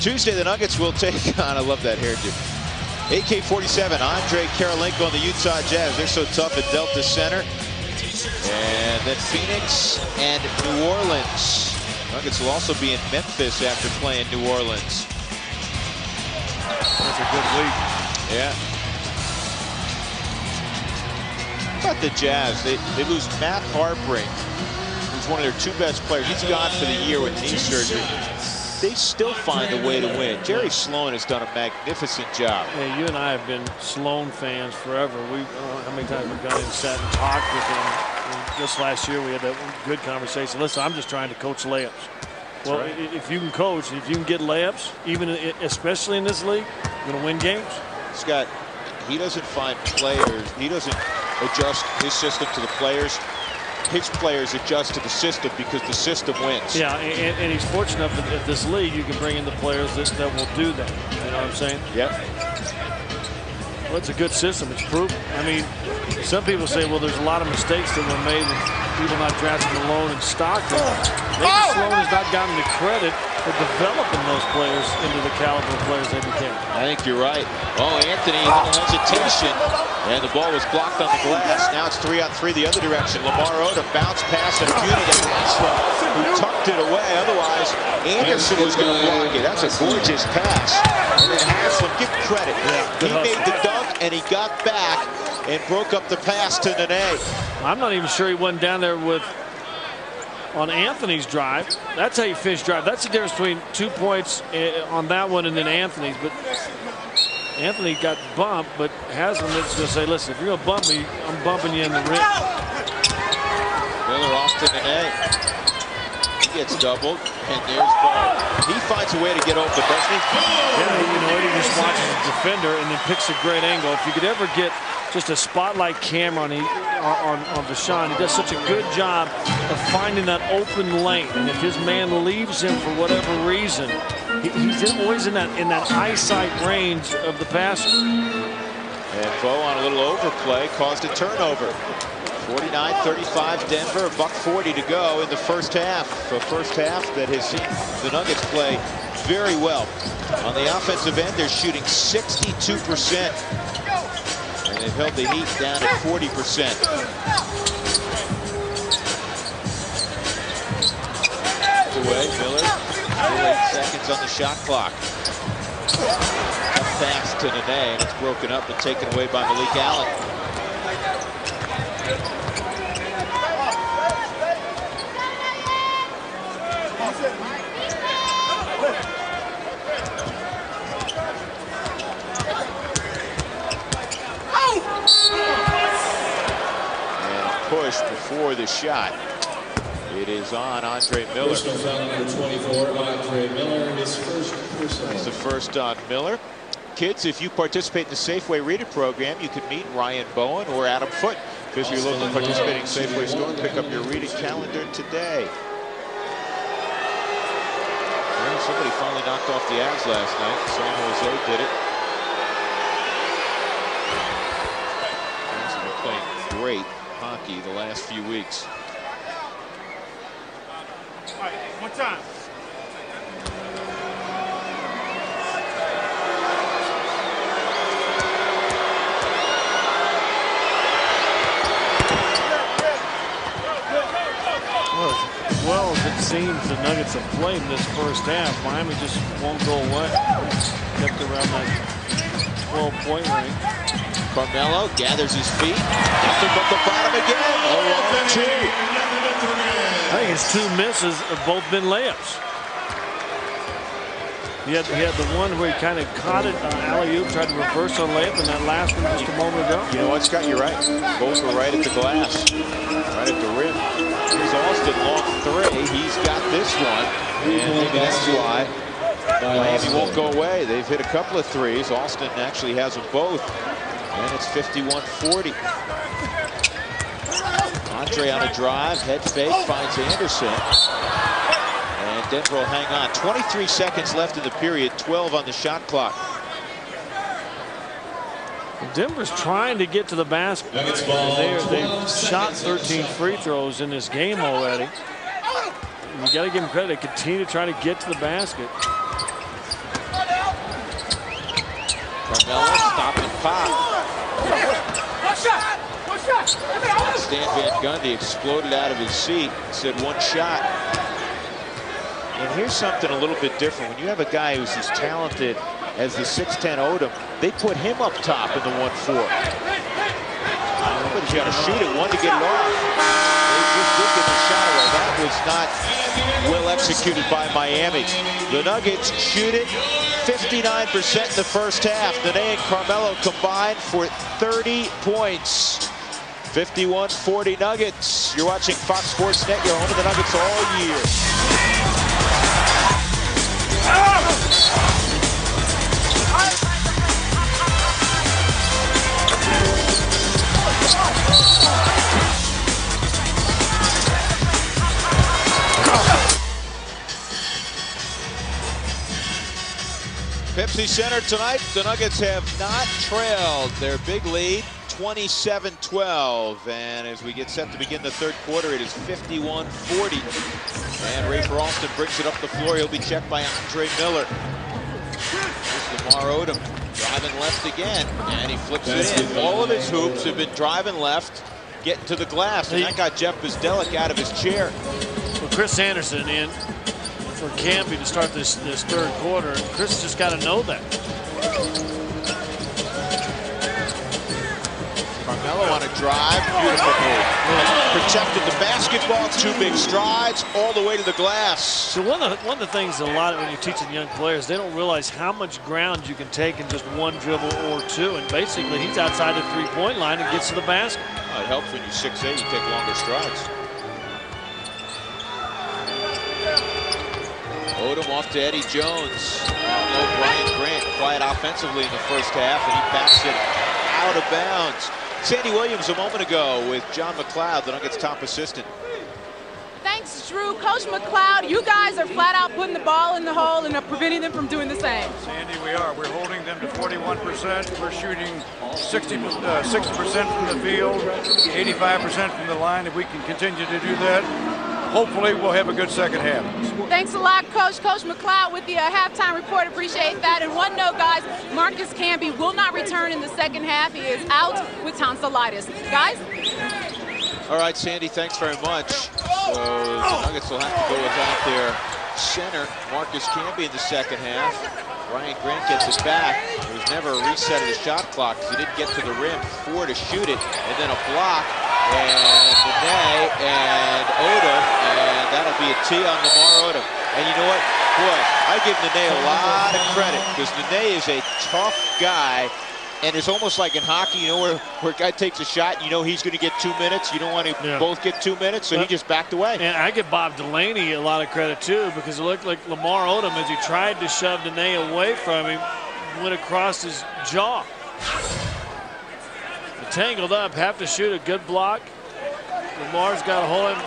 Tuesday, the Nuggets will take on, I love that hairdo, AK-47, Andre Karolinko on the Utah Jazz. They're so tough at Delta Center. And then Phoenix and New Orleans. Nuggets will also be in Memphis after playing New Orleans. That's a good week. Yeah. How about the Jazz? They lose Matt Harpring, who's one of their 2 best players. He's gone for the year with knee surgery. They still find a way to win. Jerry Sloan has done a magnificent job. Hey, you and I have been Sloan fans forever. We how many times we've gone and sat and talked with him. And just last year we had that good conversation. Listen, I'm just trying to coach layups. Well, right. If you can coach, if you can get layups, even especially in this league, you're going to win games. Scott, he doesn't find players. He doesn't adjust his system to the players. His players adjust to the system because the system wins. Yeah, and he's fortunate enough that at this league you can bring in the players that will do that. You know what I'm saying? Yep. Well, it's a good system. It's proven. I mean, some people say, well, there's a lot of mistakes that were made with people not drafting Malone and Stockton. Maybe Sloan has not gotten the credit for developing those players into the caliber of players they became. I think you're right. Oh, Anthony, a little hesitation. And the ball was blocked on the glass. Now it's 3-on-3 the other direction. Lamar Odom bounce pass and a beauty to Haslem, who tucked it away. Otherwise, Anderson was going to block it. That's a gorgeous pass. And then Haslem, give credit. He made the dunk and he got back and broke up the pass to Nene. I'm not even sure he wasn't down there on Anthony's drive. That's how you finish drive. That's the difference between 2 points on that one and then Anthony's. But Anthony got bumped, but Haslem is going to say, listen, if you're going to bump me, I'm bumping you in the rim. Miller off to Nene. He gets doubled, and there's ball. He finds a way to get open, doesn't he? Yeah, you know, he just watches the defender and then picks a great angle. If you could ever get just a spotlight camera on Deshaun, he does such a good job of finding that open lane. And if his man leaves him for whatever reason, he's always in that eyesight range of the passer. And Bo on a little overplay caused a turnover. 49-35 Denver, $1:40 to go in the first half. The first half that has seen the Nuggets play very well. On the offensive end, they're shooting 62%. And they've held the Heat down at 40%. away. Miller, still 8 seconds on the shot clock. A pass to Nene, and it's broken up and taken away by Malik Allen. Push before the shot. It is on Andre Miller. Personal foul number 24, Andre Miller, his first personal. It's the first on Miller. Kids, if you participate in the Safeway Read It program, you can meet Ryan Bowen or Adam Foote. Visit your local participating Safeway store and pick up your Read It calendar today. Well, somebody finally knocked off the Avs last night. San Jose did it. Avs have been playing great hockey the last few weeks. All right, one time. Well, as it seems the Nuggets have played this first half, Miami just won't go away. Kept around that 12-point range. Carmelo gathers his feet. Nothing but the bottom again. A long two. I think his 2 misses have both been layups. He had the one where he kind of caught it on alley-oop, tried to reverse on layup, and that last one just a moment ago. You know what, Scott? You're right. Both were right at the glass, right at the rim. Here's Austin, long 3. He's got this one, and maybe that's why Miami won't go away. They've hit a couple of threes. Austin actually has them both, and it's 51-40. Andre on a drive, head fake, finds Anderson. And Denver will hang on. 23 seconds left in the period, 12 on the shot clock. Denver's trying to get to the basket. They've shot 13 free throws in this game already. You got to give them credit. They continue to try to get to the basket. Carmelo, stop and pop. Stan Van Gundy exploded out of his seat, said 1 shot. And here's something a little bit different. When you have a guy who's as talented as the 6'10 Odom, they put him up top in the 1-4. Somebody's got to shoot it, one to get it off. They just did get the shot away. That was not well executed by Miami. The Nuggets shoot it 59% in the first half. Nene and Carmelo combined for 30 points. 51-40 Nuggets. You're watching Fox Sports Net. You're home of the Nuggets all year. Pepsi Center tonight, the Nuggets have not trailed their big lead, 27-12. And as we get set to begin the third quarter, it is 51-40. And Rafer Alston brings it up the floor. He'll be checked by Andre Miller. Here's Lamar Odom driving left again, and he flips it in. All of his hoops have been driving left, getting to the glass, and that got Jeff Bzdelik out of his chair. Well, Chris Anderson in for Camby to start this third quarter. Chris just got to know that. Carmelo on a drive, beautiful move. Protected the basketball, 2 big strides, all the way to the glass. So one of the things that a lot of when you're teaching young players, they don't realize how much ground you can take in just 1 dribble or 2. And basically, he's outside the 3-point line and gets to the basket. It helps when you're 6'8", you take longer strides. Odom off to Eddie Jones. No, Brian Grant quiet offensively in the first half, and he backs it out of bounds. Sandy Williams a moment ago with John McLeod, the Nuggets' top assistant. Thanks, Drew. Coach McLeod, you guys are flat out putting the ball in the hole and are preventing them from doing the same. Sandy, we are. We're holding them to 41%. We're shooting 60% from the field, 85% from the line. If we can continue to do that, hopefully we'll have a good second half. Thanks a lot, Coach. Coach McLeod with the halftime report. Appreciate that. And one note, guys, Marcus Camby will not return in the second half. He is out with tonsillitis. Guys? All right, Sandy, thanks very much. So the Nuggets will have to go without their center, Marcus Camby, in the second half. Brian Grant gets it back. There was never a reset of the shot clock because he didn't get to the rim. 4 to shoot it, and then a block, and Nene and Odom, and that'll be a tee on Lamar Odom. And you know what? Boy, I give Nene a lot of credit because Nene is a tough guy. And it's almost like in hockey, you know, where a guy takes a shot, you know he's going to get 2 minutes. You don't want to both get 2 minutes, so he just backed away. And I give Bob Delaney a lot of credit, too, because it looked like Lamar Odom, as he tried to shove Nene away from him, went across his jaw. Tangled up, have to shoot a good block. Lamar's got a hold of him.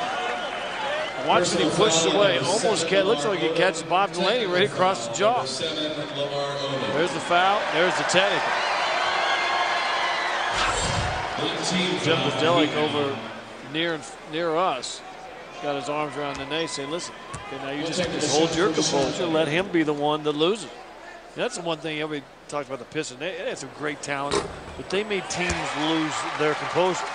Watch as he pushes away. Almost looks like he catches Bob Delaney right across the jaw. There's the foul. There's the technical. Jim Bzdelic over near us got his arms around Nene saying, listen, okay, now you just hold your composure, let him be the one that loses. That's the one thing everybody talks about the Pistons. They had some great talent, but they made teams lose their composure.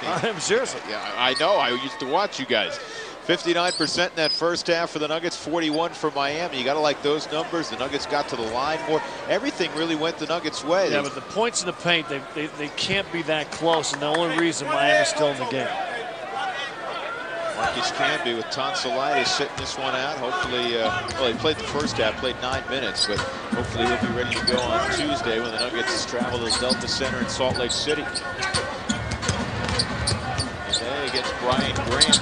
I'm seriously. Yeah, I know. I used to watch you guys. 59% in that first half for the Nuggets, 41 for Miami. You got to like those numbers. The Nuggets got to the line more. Everything really went the Nuggets' way. Yeah, but the points in the paint, they can't be that close, and the only reason Miami's still in the game. Marcus Camby with tonsillitis sitting this one out. Hopefully, well, he played the first half, played 9 minutes, but hopefully he'll be ready to go on Tuesday when the Nuggets travel to the Delta Center in Salt Lake City. Today against Brian Grant.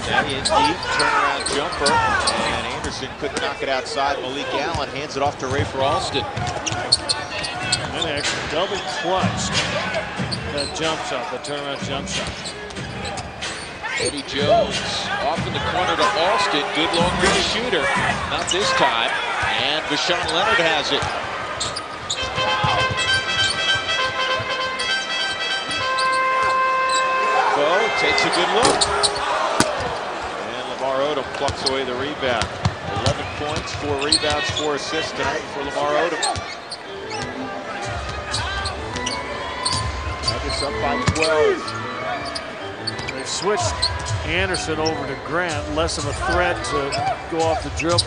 Daddy in deep, turnaround jumper, and Anderson couldn't knock it outside. Malik Allen hands it off to Rafer Alston. And they actually double clutched that jump shot, the turnaround jump shot. Eddie Jones off in the corner to Alston. Good long-range shooter. Not this time. And Bashawn Leonard has it. Bo takes a good look. Odom plucks away the rebound. 11 points, 4 rebounds, 4 assists tonight for Lamar Odom. Nuggets up by 12. They switched Anderson over to Grant, less of a threat to go off the dribble.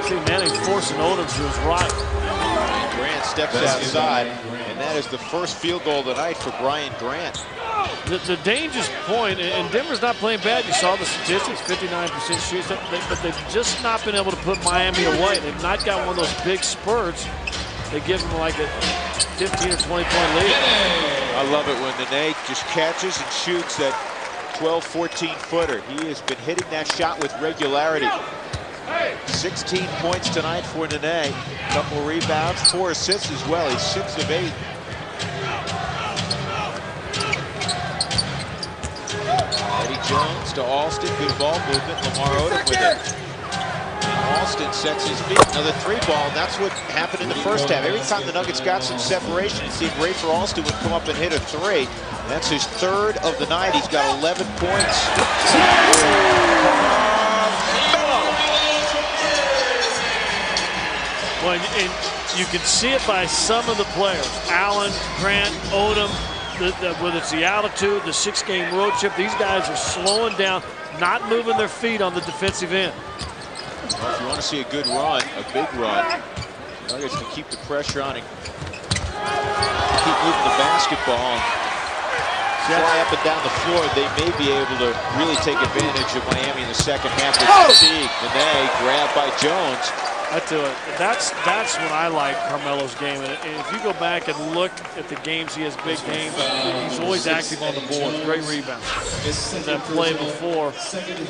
See, Manning forcing Odom to his right. Brian Grant steps outside, and that is the first field goal of the night for Brian Grant. The dangerous point, and Denver's not playing bad. You saw the statistics, 59% shoots, but they've just not been able to put Miami away. They've not got one of those big spurts. They give them like a 15 or 20-point lead. I love it when Nene just catches and shoots that 12, 14-footer. He has been hitting that shot with regularity. 16 points tonight for Nene. Couple rebounds, 4 assists as well. He's 6 of 8. Eddie Jones to Alston, good ball movement. Lamar Odom with it. And Alston sets his feet. Another 3-ball, and that's what happened in the first half. Every time the Nuggets got some separation, it seemed Rafer Alston would come up and hit a 3. That's his 3rd of the night. He's got 11 points. Melo. Well, and you can see it by some of the players. Allen, Grant, Odom. Whether it's the altitude, the 6-game road trip, these guys are slowing down, not moving their feet on the defensive end. Well, if you want to see a good run, a big run, the Nuggets can keep the pressure on and keep moving the basketball and fly up and down the floor. They may be able to really take advantage of Miami in the second half with fatigue. Nene grabbed by Jones. I tell you, that's when I like Carmelo's game. And if you go back and look at the games, he has big games. He's always active on the board. Great rebound. That play before,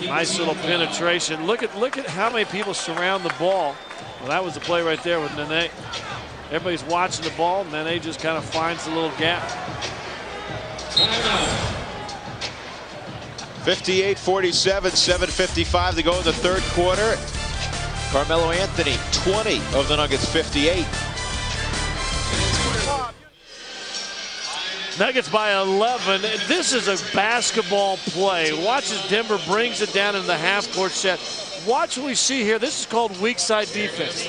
nice little penetration. Look at how many people surround the ball. Well, that was the play right there with Nene. Everybody's watching the ball. Nene just kind of finds the little gap. 58-47, 7:55 to go in the third quarter. Carmelo Anthony, 20 of the Nuggets' 58. Nuggets by 11. This is a basketball play. Watch as Denver brings it down in the half-court set. watch what we see here. This is called weak side defense.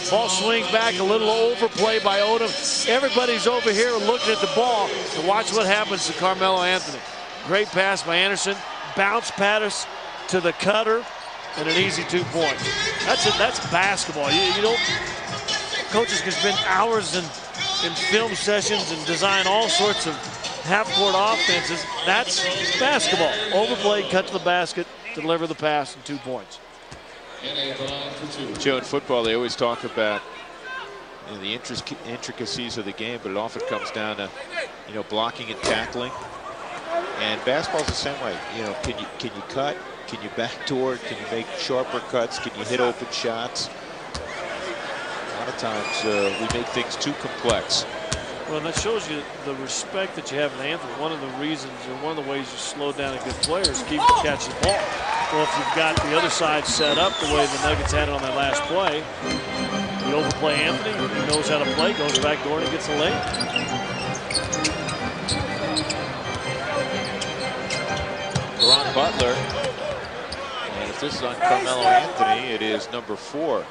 Ball swings back, a little overplay by Odom. Everybody's over here looking at the ball to watch what happens to Carmelo Anthony. Great pass by Anderson. Bounce pass to the cutter, and an easy 2 points. That's basketball. You don't. Coaches can spend hours in film sessions and design all sorts of half-court offenses. That's basketball. Overplayed, cut to the basket, deliver the pass, and 2 points. Joe, in football, they always talk about the intricacies of the game, but it often comes down to blocking and tackling. And basketball's the same way. Can you cut? Can you backdoor? Can you make sharper cuts? Can you hit open shots? A lot of times we make things too complex. Well, that shows you the respect that you have in Anthony. One of the reasons, or one of the ways you slow down a good player is keep him catch the ball. Well, if you've got the other side set up the way the Nuggets had it on that last play, you overplay Anthony, he knows how to play, goes back door and gets a lay. Ron Butler, and if this is on Carmelo Anthony, it is number 4.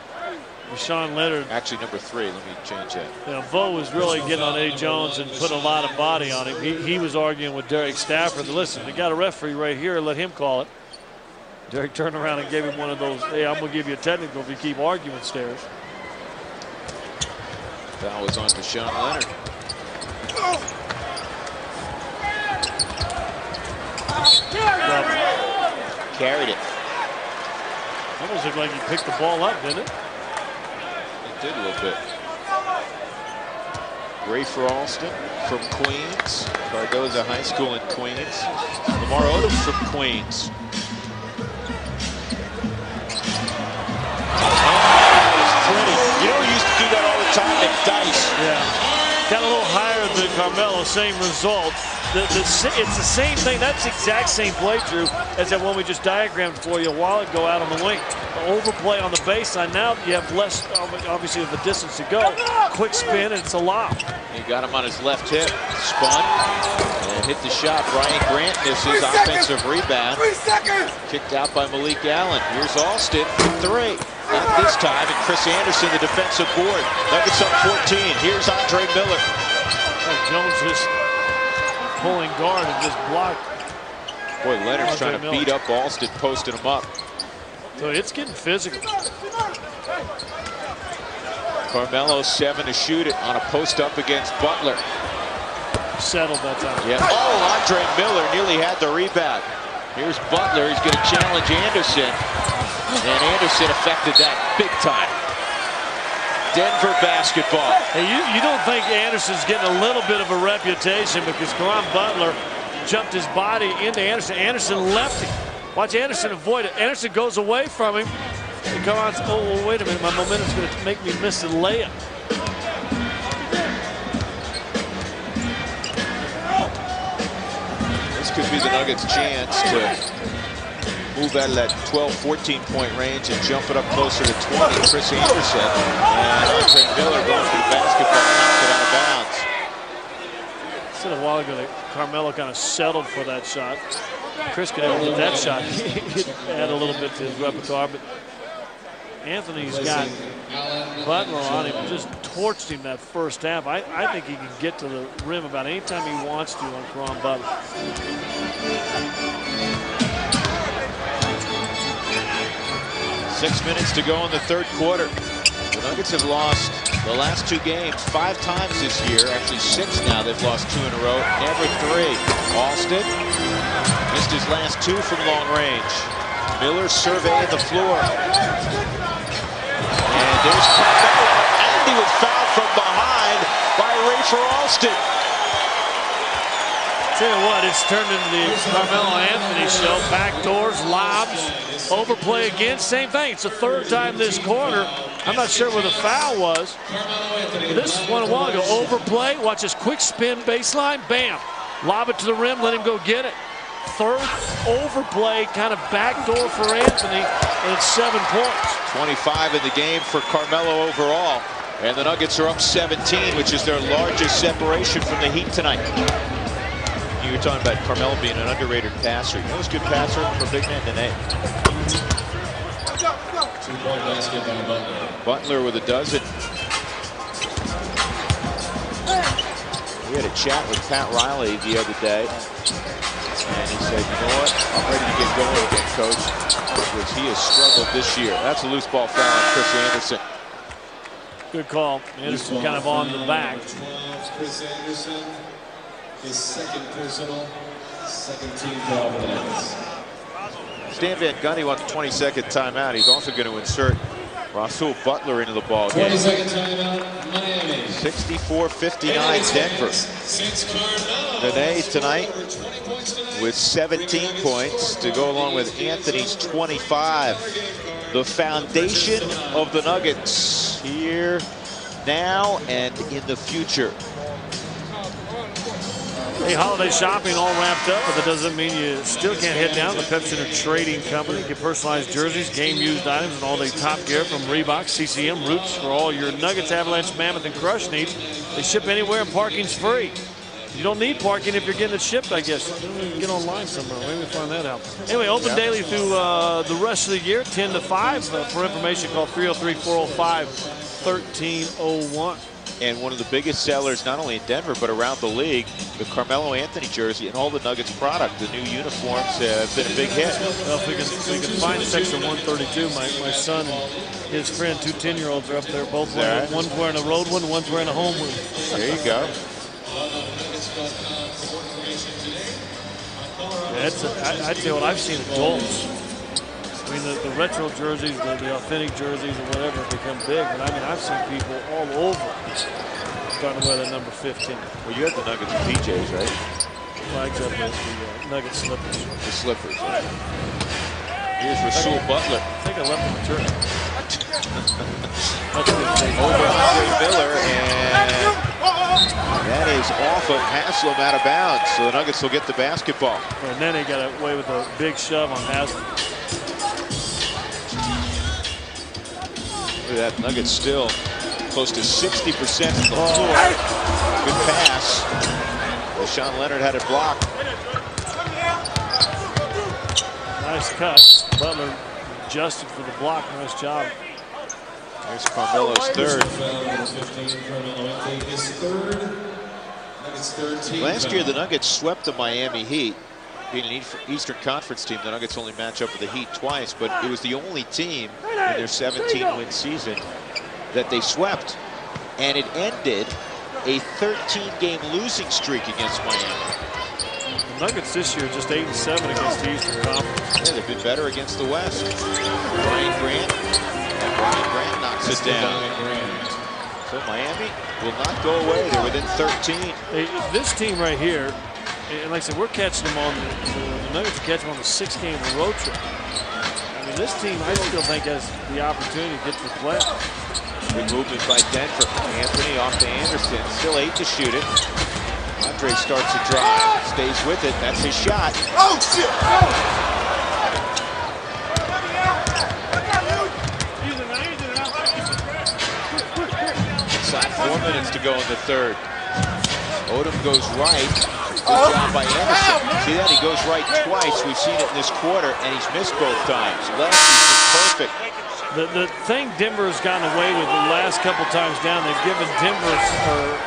Sean Leonard. Actually, number 3. Let me change that. Vo was really getting on Eddie Jones and putting a lot of body on him. He was arguing with Derek Stafford. Listen, we got a referee right here. Let him call it. Derek turned around and gave him one of those, hey, I'm going to give you a technical if you keep arguing stares. Foul was on to Sean Leonard. Carried it. Almost looked like he picked the ball up, didn't it? Did a little bit. Ray Alston from Queens, Cardozo High School in Queens. Lamar Odom from Queens. That was pretty. We used to do that all the time at Dice. Yeah. Got a little higher than Carmelo, same result. It's the same thing. That's the exact same play, Drew, as that one we just diagrammed for you a while ago out on the wing. The overplay on the baseline. Now you have less, obviously, of a distance to go. Quick spin, and it's a lob. He got him on his left hip, spun, and hit the shot. Brian Grant misses. Offensive rebound. 3 seconds. Kicked out by Malik Allen. Here's Alston for 3. Not this time, and Chris Anderson, the defensive board. Nuggets up 14. Here's Andre Miller. Jones just pulling guard and just blocked. Boy, Leonard's trying to beat up Alston, posting him up. So it's getting physical. Carmelo 7 to shoot it on a post up against Butler. Settled that time. Yeah. Oh, Andre Miller nearly had the rebound. Here's Butler. He's going to challenge Anderson. And Anderson affected that big time. Denver basketball. Hey, you don't think Anderson's getting a little bit of a reputation because Caron Butler jumped his body into Anderson. Anderson left him. Watch Anderson avoid it. Anderson goes away from him. And Caron's, oh, well, wait a minute. My momentum's going to make me miss the layup. This could be the Nuggets' chance to move out of that 12-14 point range and jump it up closer to 20. Chris Anderson and Andre Miller going for the basketball, knocks it out of bounds. I said a while ago that Carmelo kind of settled for that shot. Chris could have hit that shot. He'd add a little bit to his repertoire, but Anthony's got Butler on him, just torched him that first half. I think he can get to the rim about any time he wants to on Caron Butler. 6 minutes to go in the third quarter. The Nuggets have lost the last 2 games 5 times this year. Actually 6 now. They've lost 2 in a row. Never 3. Alston missed his last 2 from long range. Miller surveying the floor. And there's Carmelo. And he was fouled from behind by Rafer Alston. Tell you what, it's turned into the Carmelo Anthony show. Backdoors, lobs, overplay again, same thing. It's the 3rd time this quarter. I'm not sure where the foul was. This is one a while ago. Overplay, watch this quick spin baseline, bam. Lob it to the rim, let him go get it. 3rd overplay, kind of backdoor for Anthony, and it's 7 points. 25 in the game for Carmelo overall. And the Nuggets are up 17, which is their largest separation from the Heat tonight. You were talking about Carmelo being an underrated passer. You know who's a good passer for big man? Nene. Two-point basket by Butler. Butler with a dozen. We had a chat with Pat Riley the other day, and he said, you know what, I'm ready to get going again, Coach, because he has struggled this year. That's a loose ball foul on Chris Anderson. Good call. Anderson kind of on the back. 12, Chris Anderson, his second personal, second team foul for the Nuggets. Stan Van Gundy wants a 20-second timeout. He's also going to insert Rasul Butler into the ball game. 20-second timeout, Miami. 64-59 Denver. Since Carmelo Nene tonight over 20 points tonight with 17 points to go along with Anthony's 25. The foundation of the Nuggets here, now, and in the future. Hey, holiday shopping all wrapped up, but that doesn't mean you still can't head down to the Pep Center Trading Company. Get personalized jerseys, game-used items, and all the top gear from Reebok, CCM, Roots for all your Nuggets, Avalanche, Mammoth, and Crush needs. They ship anywhere, and parking's free. You don't need parking if you're getting it shipped, I guess. Get online somewhere. Maybe find that out. Anyway, open daily through the rest of the year, 10 to 5. For information, call 303-405-1301. And one of the biggest sellers, not only in Denver, but around the league, the Carmelo Anthony jersey and all the Nuggets product. The new uniforms have been a big hit. Well, if we can find section 132, my son and his friend, two 10-year-olds are up there, both wearing, one's wearing a road one, one's wearing a home one. There you go. Yeah, I tell you what, I've seen adults. I mean, the retro jerseys, the authentic jerseys, or whatever, have become big. But I mean, I've seen people all over starting to wear the number 15. Well, you have the Nuggets PJs, right? Well, exactly. The Nuggets slippers. The slippers. Right. Here's Rasul Butler. I think I left the church. Over Andre Miller, and that is off of Haslam, out of bounds. So the Nuggets will get the basketball. And then he got away with a big shove on Haslam. Look at that, Nuggets still close to 60% from the floor. Good pass. Well, Sean Leonard had it blocked. Nice cut. Butler adjusted for the block. Nice job. There's Carmelo's third. Last year, the Nuggets swept the Miami Heat. Being an Eastern Conference team, the Nuggets only match up with the Heat twice, but it was the only team in their 17-win season that they swept. And it ended a 13-game losing streak against Miami. The Nuggets this year just 8-7 against the Eastern Conference. Yeah, they've been better against the West. Brian Grant, and Brian Grant knocks it down. So Miami will not go away. They're within 13. Hey, this team right here, and like I said, we're catching them on the Nuggets catch them on the 6-game road trip. I mean, this team, I still think, has the opportunity to get to the playoffs. Good movement by Denver. Anthony off to Anderson. Still 8 to shoot it. Andre starts a drive. Stays with it. That's his shot. Oh, shit! Inside 4 minutes to go in the third. Odom goes right. Good job by Anderson. See that? He goes right twice. We've seen it in this quarter, and he's missed both times. Left, he's been perfect. The thing Denver has gotten away with the last couple times down, they've given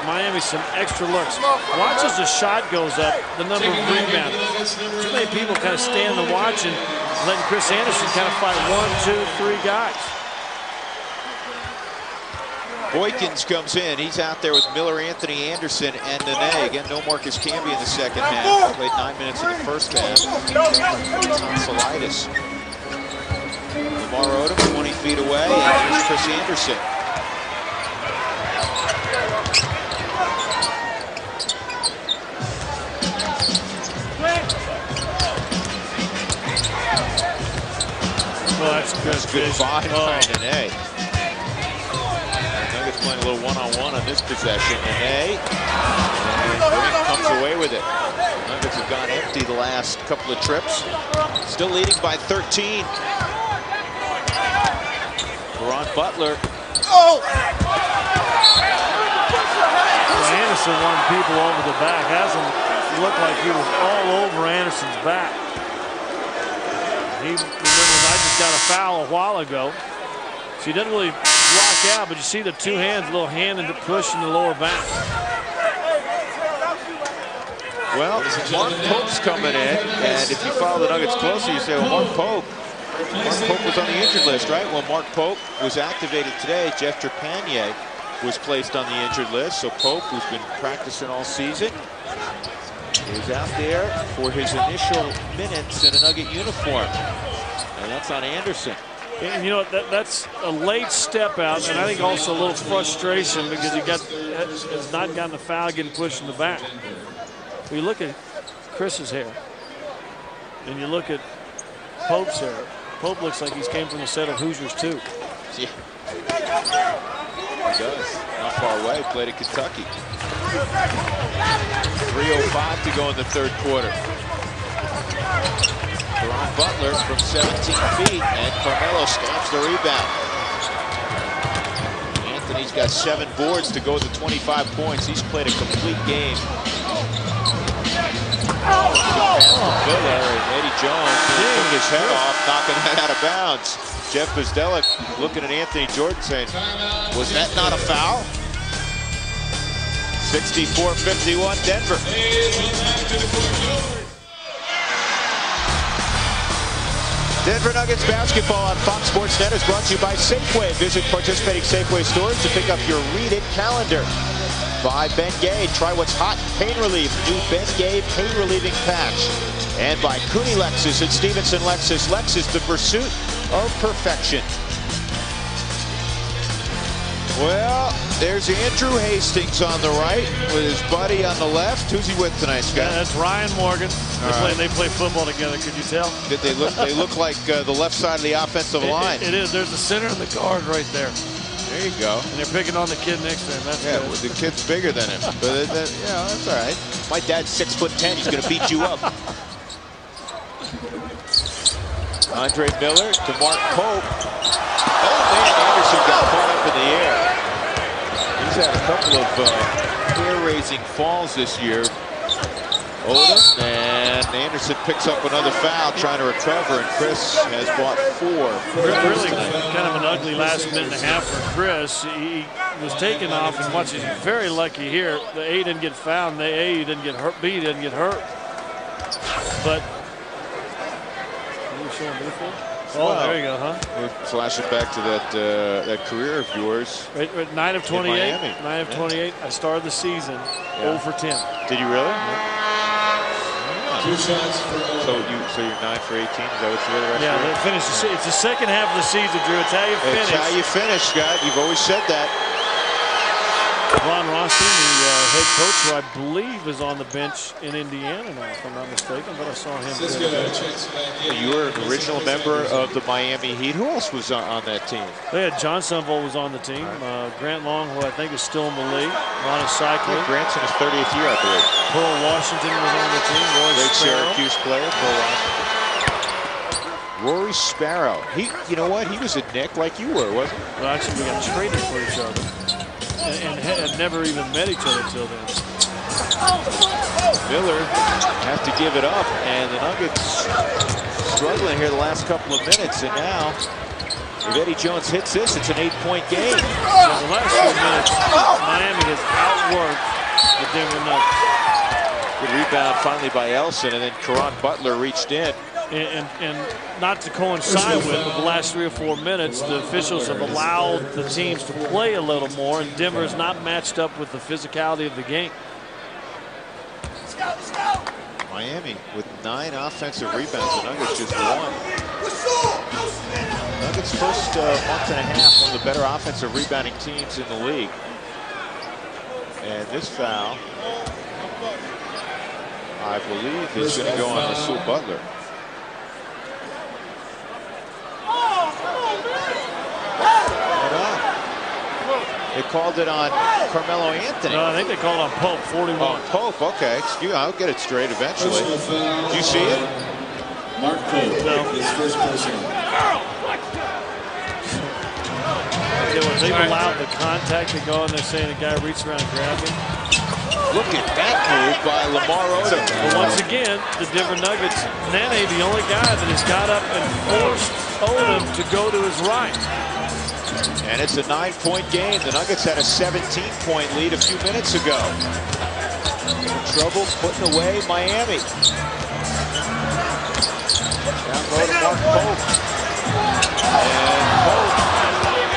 Miami some extra looks. Watch as the shot goes up, the number of rebounds. Too many people kind of stand and watch and letting Chris Anderson kind of fight 1, 2, 3 guys. Boykins comes in. He's out there with Miller, Anthony, Anderson, and Nene. Again, no Marcus Camby in the second half. Played 9 minutes in the first half. Tonsillitis. Lamar Odom 20 feet away, and here's Chris Anderson. Well, that's Good find by Nene. Nuggets playing a little one-on-one on this possession. Nene, and Grant comes away with it. Nuggets have gone empty the last couple of trips. Still leading by 13. Ron Butler. Oh! Anderson won people over the back. Hasn't looked like he was all over Anderson's back. He remembered I just got a foul a while ago. So he doesn't really block out, but you see the two hands, a little hand and push in the lower back. Well, Mark Pope's coming in, and if you follow the Nuggets closely, you say, well, Mark Pope was on the injured list, right? Well, Mark Pope was activated today. Jeff Trepanier was placed on the injured list. So Pope, who's been practicing all season, is out there for his initial minutes in a Nugget uniform. And that's on Anderson. And you know what, that's a late step out, and I think also a little frustration because he has not gotten the foul, getting pushed in the back. We look at Chris's hair, and you look at Pope's hair. Pope looks like he's came from the set of Hoosiers too. Yeah. He does. Not far away. Played at Kentucky. 3:05 to go in the third quarter. Caron Butler from 17 feet, and Carmelo stamps the rebound. Anthony's got 7 boards to go to 25 points. He's played a complete game. Miller and Eddie Jones took his head off, knocking that out of bounds. Jeff Bzdelic looking at Anthony Jordan saying, was that not a foul? 64-51 Denver. Denver Nuggets basketball on Fox Sports Net is brought to you by Safeway. Visit participating Safeway stores to pick up your Read It calendar. By Bengay, try what's hot, pain relief, new Bengay pain relieving patch. And by Cooney Lexus and Stevenson Lexus. Lexus, the pursuit of perfection. Well, there's Andrew Hastings on the right with his buddy on the left. Who's he with tonight, Scott? Yeah, that's Ryan Morgan. They play football together. Could you tell? They look like the left side of the offensive line. It is. There's the center and the guard right there. There you go. And they're picking on the kid next to him. That's yeah, good. Well, the kid's bigger than him. But that's all right. My dad's 6'10". He's going to beat you up. Andre Miller to Mark Pope. Oh, man, Anderson got caught up in the air. He's had a couple of hair-raising falls this year. Odom, and Anderson picks up another foul trying to recover, and Chris has bought 4. Really kind of an ugly last minute and a half for Chris. He was taken off, and watch, he's very lucky here. The A didn't get fouled, and the A didn't get hurt, B didn't get hurt. But, are you showing me for? Oh, well, there you go, huh? We're flashing back to that career of yours. Right, 9 of 28. 9 of 28. I started the season 0 for 10. Did you really? Yeah. 2 shots for So you're 9 for 18. Is that what you did the rest yeah, of the they finished. It's the second half of the season, Drew. It's how you finish. It's how you finish, Scott. You've always said that. Ron Rossi, the head coach, who I believe is on the bench in Indiana now, if I'm not mistaken, but I saw him. You were an original member of the Miami Heat. Who else was on that team? They had John Sunville was on the team. Grant Long, who I think is still in the league. Ronnie Cycling. Yeah, Grant's in his 30th year, I believe. Pearl Washington was on the team. Great Syracuse player, Pearl Washington. Rory Sparrow. You know what? He was a Knick like you were, wasn't he? Well, actually, we got traded for each other. And had never even met each other till then. Miller have to give it up, and the Nuggets struggling here the last couple of minutes, and now if Eddie Jones hits this, it's an 8-point game. Yeah, the last few minutes, Miami has outworked the Denver Nuggets. Good rebound finally by Elson, and then Caron Butler reached in. And not to coincide with the last 3 or 4 minutes, the officials have allowed the teams to play a little more, and Denver is not matched up with the physicality of the game. Miami with 9 offensive rebounds. The Nuggets just 1. Nuggets first month and a half, one of the better offensive rebounding teams in the league. And this foul, I believe, is going to go on Rasul Butler. They called it on Carmelo Anthony. No, I think they called on Pope, 41. Oh, Pope, okay. Excuse me, I'll get it straight eventually. Did you see it? Mark Pope, no. his first personal. They've allowed the contact to go, and they're saying the guy reached around and grabbed him. Look at that move by Lamar Odom. But once again, the Denver Nuggets, Nene, the only guy that has got up and forced Odom to go to his right. And it's a 9-point game. The Nuggets had a 17-point lead a few minutes ago. Trouble putting away Miami. Down low to Mark Pope. And Pope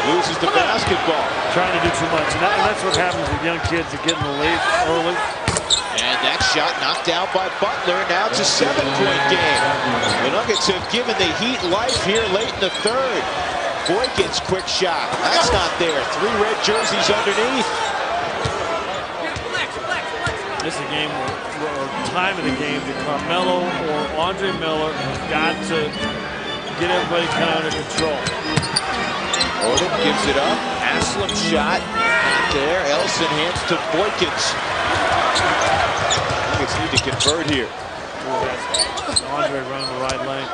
loses the basketball. Trying to do too much. And that's what happens with young kids that get in the lead early. And that shot knocked down by Butler. Now it's a 7-point game. The Nuggets have given the Heat life here late in the third. Boykins, quick shot. That's not there. 3 red jerseys underneath. This is a game or time of the game that Carmelo or Andre Miller have got to get everybody kind of under control. Odom gives it up. Aslam shot. Not there. Elson hands to Boykins. Nuggets need to convert here. Andre running the right lane.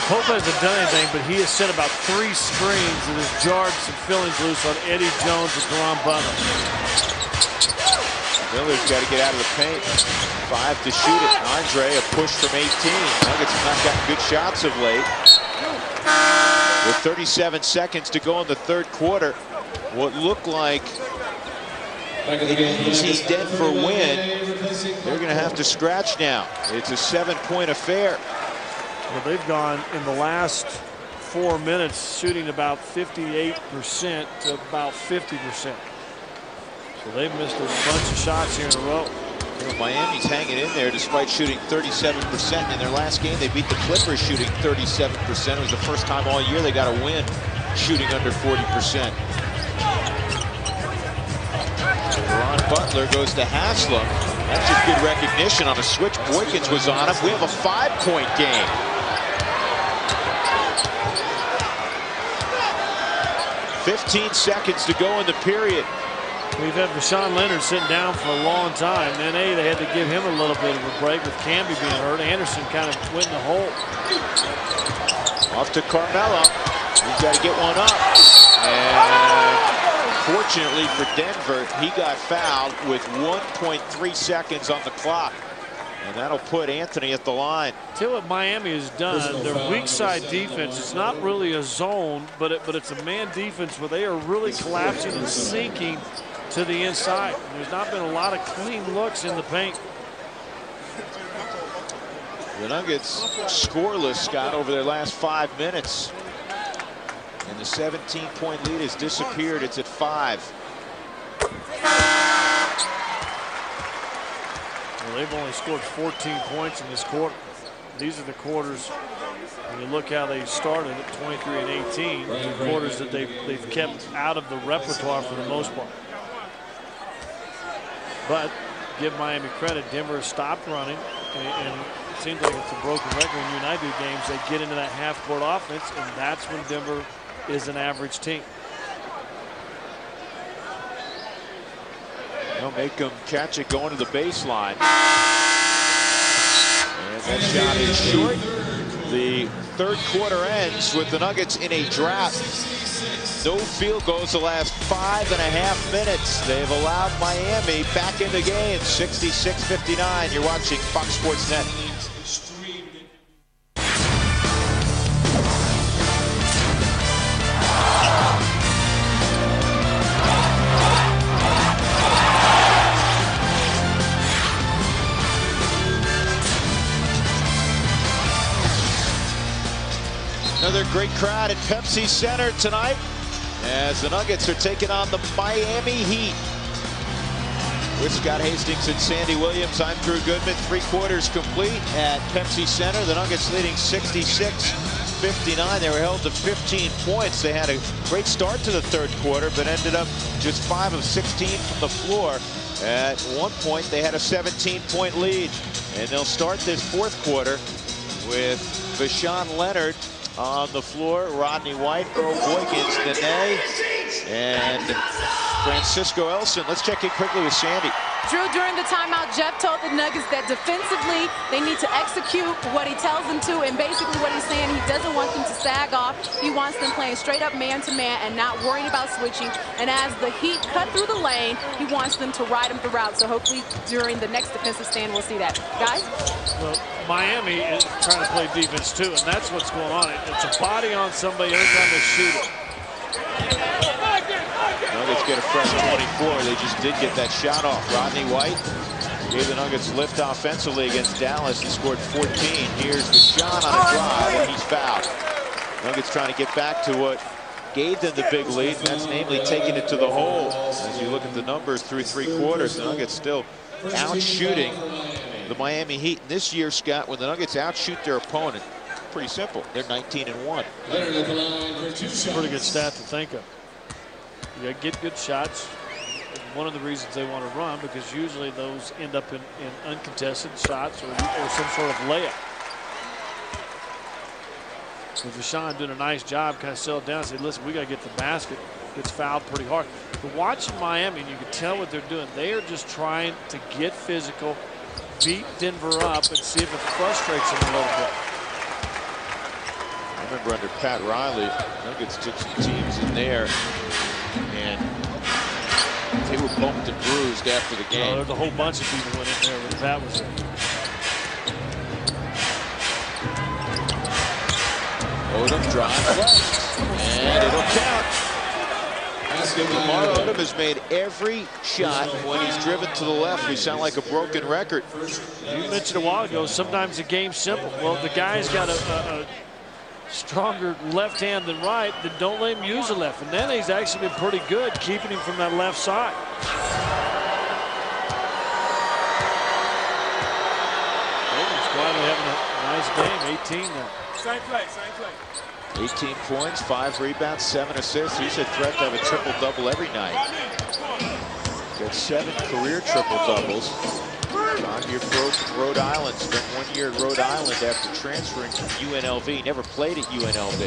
Pope hasn't done anything, but he has set about 3 screens and has jarred some fillings loose on Eddie Jones and Caron Butler. Miller's got to get out of the paint. 5 to shoot it. Andre, a push from 18. Nuggets have not gotten good shots of late. With 37 seconds to go in the third quarter, what looked like an easy Denver win, they're going to have to scratch now. It's a 7-point affair. Well, they've gone in the last 4 minutes shooting about 58% to about 50%. So they've missed a bunch of shots here in a row. You know, Miami's hanging in there despite shooting 37%. In their last game, they beat the Clippers shooting 37%. It was the first time all year they got a win shooting under 40%. Caron Butler goes to Haslam. That's just good recognition on a switch. Boykins was on him. We have a 5-point game. "15 seconds to go in the period." We've had Rashawn Leonard sitting down for a long time. Then they had to give him a little bit of a break with Camby being hurt. Anderson kind of went in the hole. Off to Carmelo. He's got to get one up. And fortunately for Denver, he got fouled with 1.3 seconds on the clock. And that'll put Anthony at the line. Tell you what Miami has done, their weak side defense, it's not really a zone, but it's a man defense where they are really collapsing and sinking to the inside. There's not been a lot of clean looks in the paint. The Nuggets scoreless, Scott, over their last 5 minutes. And the 17-point lead has disappeared. It's at 5. Well, they've only scored 14 points in this quarter. These are the quarters, when you look how they started at 23 and 18, the quarters that they've kept out of the repertoire for the most part. But give Miami credit, Denver has stopped running, and it seems like it's a broken record when you and I do games. They get into that half-court offense, and that's when Denver is an average team. They'll make them catch it going to the baseline. And that shot is short. The third quarter ends with the Nuggets in a drought. No field goals the last 5.5 minutes. They've allowed Miami back in the game. 66-59. You're watching Fox Sports Net. Another great crowd at Pepsi Center tonight as the Nuggets are taking on the Miami Heat. With Scott Hastings and Sandy Williams, I'm Drew Goodman. 3 quarters complete at Pepsi Center. The Nuggets leading 66-59. They were held to 15 points. They had a great start to the third quarter, but ended up just 5 of 16 from the floor. At one point, they had a 17-point lead. And they'll start this fourth quarter with Rashawn Leonard on the floor, Rodney White, Earl Boykins, Nene, and Francisco Elson. Let's check in quickly with Sandy. Drew, during the timeout, Jeff told the the Nuggets that defensively they need to execute what he tells them to, and basically what he's saying, he doesn't want them to sag off. He wants them playing straight up man-to-man and not worrying about switching. And as the Heat cut through the lane, he wants them to ride him throughout. So hopefully during the next defensive stand, we'll see that. Guys? Well, Miami is trying to play defense too, and that's what's going on. It's a body on somebody every time they shoot it. Nuggets get a fresh 24. They just did get that shot off. Rodney White gave the Nuggets lift offensively against Dallas. He scored 14. Here's the shot on a drive, and he's fouled. Nuggets trying to get back to what gave them the big lead, and that's namely taking it to the hole. As you look at the numbers through 3 quarters, the Nuggets still out shooting the Miami Heat. And this year, Scott, when the Nuggets outshoot their opponent, pretty simple. They're 19-1. It's a pretty good stat to think of. You got to get good shots. One of the reasons they want to run, because usually those end up in uncontested shots or some sort of layup. So Deshaun doing a nice job, kind of settled down and said, listen, we got to get the basket. Gets fouled pretty hard. But watching Miami, and you can tell what they're doing. They are just trying to get physical, beat Denver up, and see if it frustrates them a little bit. I remember under Pat Riley, Nuggets took some teams in there, and they were bumped and bruised after the game. There's a whole bunch of people went in there when Pat was there. Odom drives left, and it'll count. Lamar Odom has made every shot when he's driven to the left. We sound like a broken record. You mentioned a while ago, sometimes the game's simple. Well, the guy's got a stronger left hand than right, then don't let him use the left. And then he's actually been pretty good keeping him from that left side. Odom's quietly having a nice game, 18 now. Same play, same play. 18 points, 5 rebounds, 7 assists. He's a threat to have a triple-double every night. Got 7 career triple-doubles. On your pro from Rhode Island. Spent 1 year at Rhode Island after transferring from UNLV. Never played at UNLV.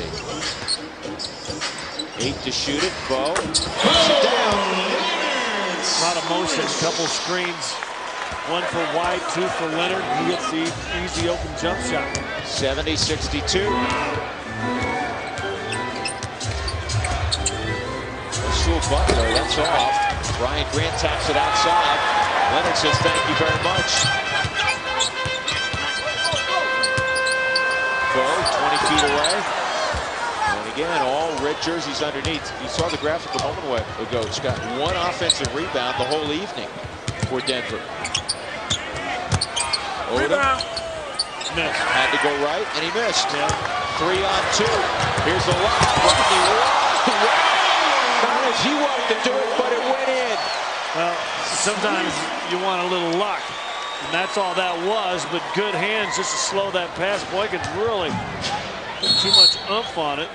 8 to shoot it. Bo puts it down. A lot of motion, couple screens. 1 for White, 2 for Leonard. He gets the easy open jump shot. 70-62. Butler, that's off. Brian Grant taps it outside. Leonard says thank you very much. Bo 20 feet away. And again, all red jerseys underneath. You saw the graphic a moment ago. It's got 1 offensive rebound the whole evening for Denver. Odom had to go right, and he missed. 3 on 2. Here's the lob. He wanted to do it, but it went in. Well, sometimes you want a little luck, and that's all that was, but good hands just to slow that pass. Boykins really too much oomph on it.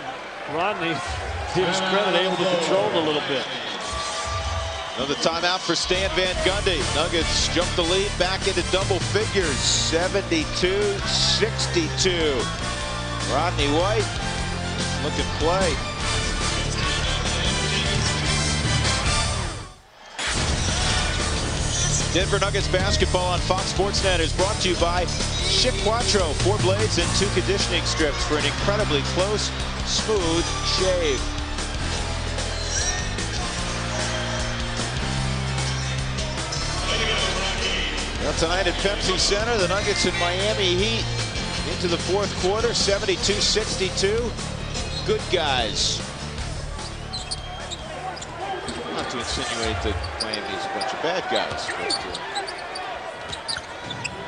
Rodney, to his credit, able to control it a little bit. Another timeout for Stan Van Gundy. Nuggets jump the lead back into double figures, 72-62. Rodney White, look at play. Denver Nuggets basketball on Fox Sports Net is brought to you by Schick Quattro, 4 blades and 2 conditioning strips for an incredibly close, smooth shave. Now tonight at Pepsi Center, the Nuggets and Miami Heat into the 4th quarter, 72-62. Good guys. Not to insinuate that Miami is a bunch of bad guys, but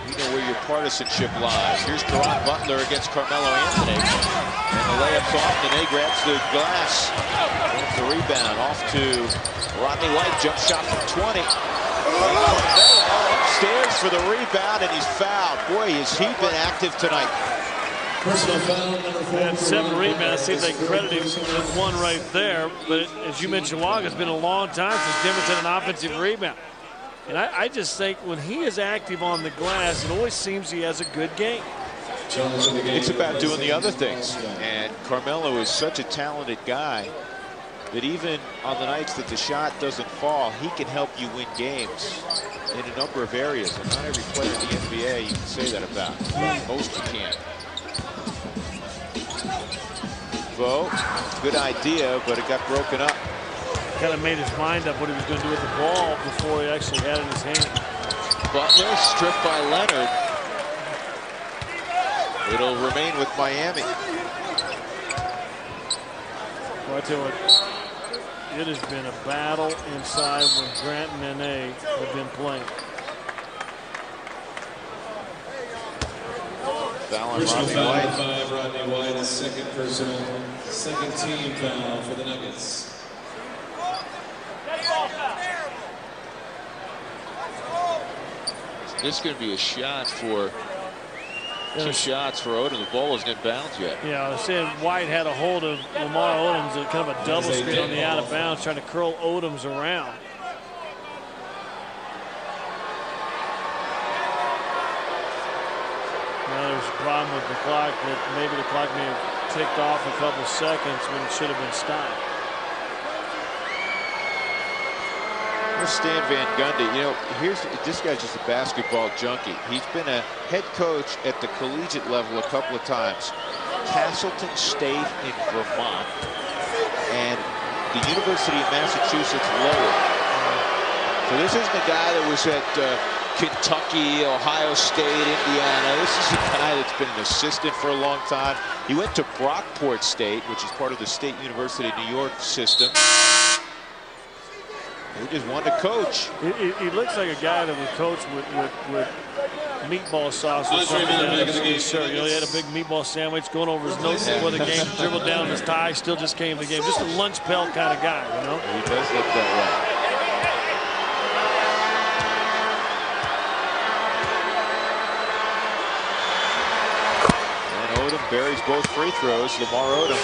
you know where your partisanship lies. Here's Caron Butler against Carmelo Anthony. And the layup's off, and he grabs the glass. That's the rebound off to Rodney White. Jump shot from 20. Carmelo upstairs for the rebound, and he's fouled. Boy, has he been active tonight. Personal foul number 4. And 7 rebounds. See if they credit him with 1 right there. But as you mentioned a while ago, it's been a long time since Denver's had an offensive rebound. And I just think when he is active on the glass, it always seems he has a good game. It's about doing the other things. And Carmelo is such a talented guy. that even on the nights that the shot doesn't fall, he can help you win games in a number of areas. And not every player in the NBA you can say that about. Most you can't. Bo, good idea, but it got broken up. Kind of made his mind up what he was going to do with the ball before he actually had it in his hand. Butler stripped by Leonard. It'll remain with Miami. Well, I tell you what, it has been a battle inside when Grant and Nene have been playing. Foul on Personal Rodney foul White. on 5, Rodney White, his second personal, second team foul for the Nuggets. This is going to be a shot for two shots for Odom. The ball wasn't inbounds yet. Yeah, I was saying White had a hold of Lamar Odom's at kind of a double screen on the out of bounds, trying to curl Odom's around. Now there's a problem with the clock that maybe the clock may have ticked off a couple seconds when it should have been stopped. Here's Stan Van Gundy. You know, this guy's just a basketball junkie. He's been a head coach at the collegiate level a couple of times. Castleton State in Vermont and the University of Massachusetts Lowell. So this isn't a guy that was at Kentucky, Ohio State, Indiana. This is a guy that's been an assistant for a long time. He went to Brockport State, which is part of the State University of New York system. He just wanted to coach. He looks like a guy that would coach with meatball sauce or something down his shirt. You know, he had a big meatball sandwich going over his nose before the game, dribbled down his tie, still just came to the game. Just a lunch pail kind of guy, you know? He does look that way. And Odom buries both free throws. Lamar Odom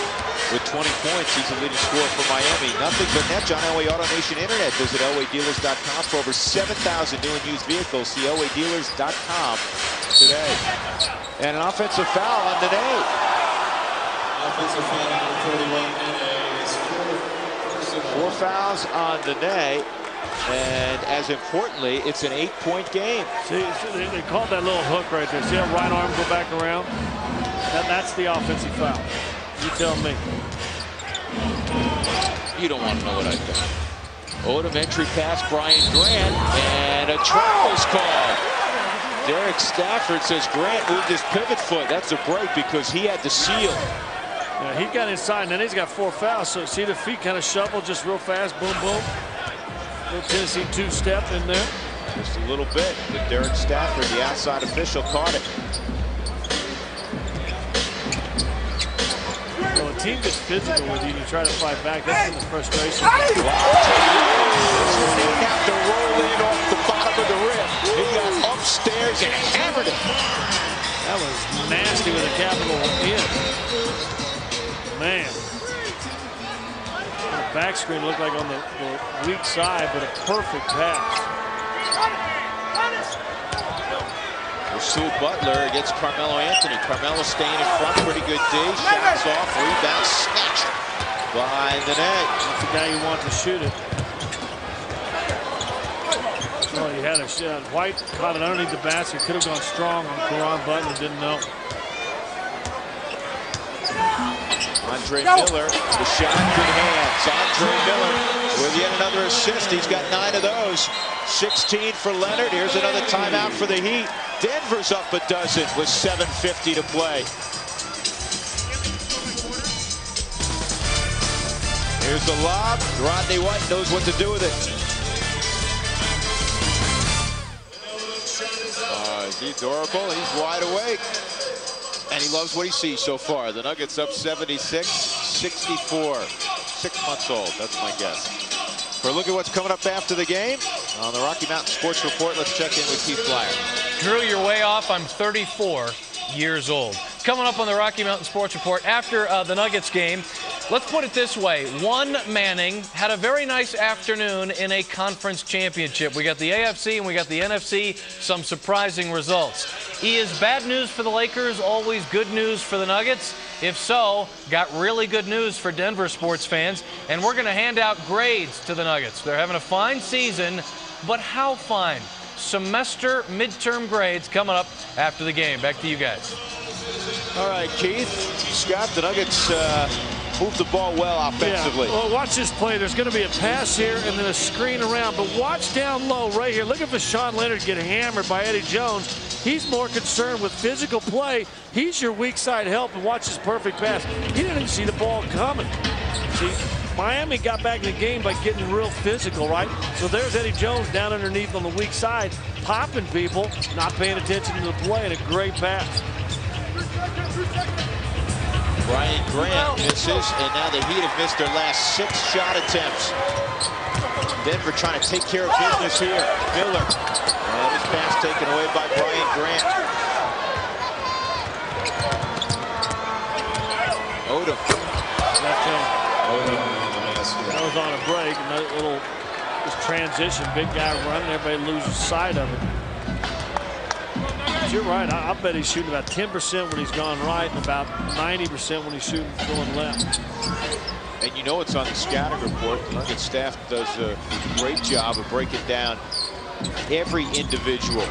with 20 points. He's the leading scorer for Miami. Nothing but net. John Elway Auto Nation Internet. Visit elwaydealers.com for over 7,000 new and used vehicles. See elwaydealers.com today. And an offensive foul on Nene. Offensive foul number 41, Nene. His Four fouls on Nene. And as importantly, it's an 8-point game. See, they called that little hook right there. See that right arm go back around? That's the offensive foul. You tell me. You don't want to know what I think. Odom entry pass, Brian Grant, and a travel is called. Derek Stafford says Grant moved his pivot foot. That's a break because he had the seal. Yeah, he got inside, and then he's got 4 fouls. So see the feet kind of shuffle just real fast, boom, boom. Little Tennessee two-step in there. Just a little bit, but Derek Stafford, the outside official, caught it. Well, a team gets physical with you and you try to fight back. That's when the frustration. Didn't have to roll in off the bottom of the rim. He got upstairs and hammered it. That was nasty with a capital N. Man. The back screen looked like on the weak side, but a perfect pass. Rasul Butler against Carmelo Anthony. Carmelo staying in front, pretty good D. Shots off, rebound, snatched by the net. That's the guy you want to shoot it. Oh, he had a shot. White caught it underneath the basket. Could have gone strong on Caron Butler, didn't know. Andre Miller, the shot, good hands. Andre Miller with yet another assist. He's got 9 of those. 16 for Leonard. Here's another timeout for the Heat. Denver's up a dozen with 7:50 to play. Here's the lob. Rodney White knows what to do with it. Is he adorable? He's wide awake. And he loves what he sees so far. The Nuggets up 76-64. 6 months old, that's my guess. For a look at what's coming up after the game on the Rocky Mountain Sports Report, let's check in with Keith Flyer. Drew, you're way off. I'm 34 years old. Coming up on the Rocky Mountain Sports Report after the Nuggets game, let's put it this way. One Manning had a very nice afternoon in a conference championship. We got the AFC and we got the NFC, some surprising results. Is bad news for the Lakers always good news for the Nuggets? If so, got really good news for Denver sports fans, and we're going to hand out grades to the Nuggets. They're having a fine season, but how fine? Semester midterm grades coming up after the game. Back to you guys. All right, Keith, Scott, the Nuggets move the ball well offensively. Yeah. Well, watch this play. There's going to be a pass here and then a screen around. But watch down low right here. Look at Vashawn Leonard get hammered by Eddie Jones. He's more concerned with physical play. He's your weak side help. And watch his perfect pass. He didn't even see the ball coming. See, Miami got back in the game by getting real physical, right? So there's Eddie Jones down underneath on the weak side, popping people, not paying attention to the play, and a great pass. Brian Grant misses, and now the Heat have missed their last 6 shot attempts. Denver trying to take care of business here. Miller, and his pass taken away by Brian Grant. Odom. That was on a break, and that little transition, big guy running, everybody loses sight of it. But you're right. I bet he's shooting about 10% when he's gone right and about 90% when he's shooting going left. And you know it's on the scouting report. The Nuggets staff does a great job of breaking down every individual.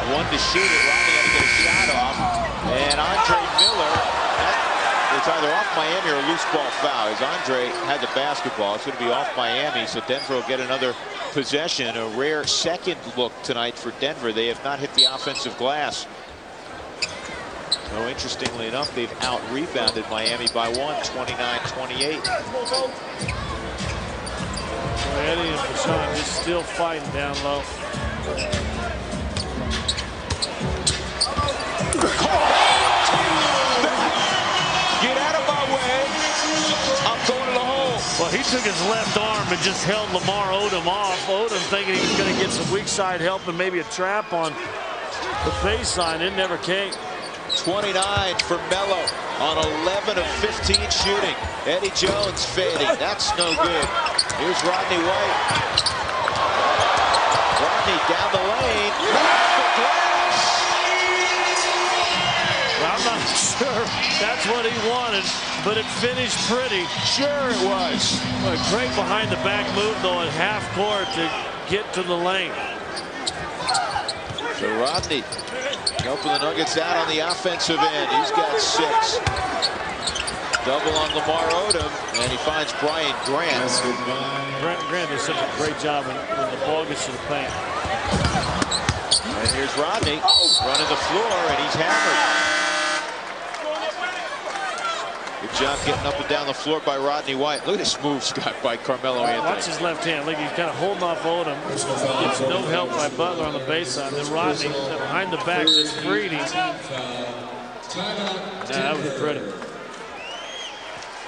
One to shoot it. Rodney had to get a shot off. And Andre Miller, it's either off Miami or a loose ball foul. As Andre had the basketball, it's going to be off Miami, so Denver will get another possession. A rare second look tonight for Denver. They have not hit the offensive glass. So interestingly enough, they've out-rebounded Miami by 1, 29-28. Well, Eddie and Vashawn is still fighting down low. Get out of my way. I'm going to the hole. Well, he took his left arm and just held Lamar Odom off. Odom thinking he was going to get some weak side help and maybe a trap on the baseline. It never came. 29 for Melo on 11 of 15 shooting. Eddie Jones fading. That's no good. Here's Rodney White. Rodney down the lane. Well, I'm not sure that's what he wanted, but it finished pretty. Sure it was. A great behind the back move, though, at half court to get to the lane. So Rodney helping the Nuggets out on the offensive end. He's got 6. Double on Lamar Odom, and he finds Brian Grant. Grant does such a great job when the ball gets to the paint. And here's Rodney running the floor, and he's hammered. Good job getting up and down the floor by Rodney White. Look at this move, Scott, by Carmelo Anthony. Watch his left hand. Look, he's kind of holding off Odom. Gets no help by Butler on the baseline. Then Rodney behind the back just freed him. That was pretty.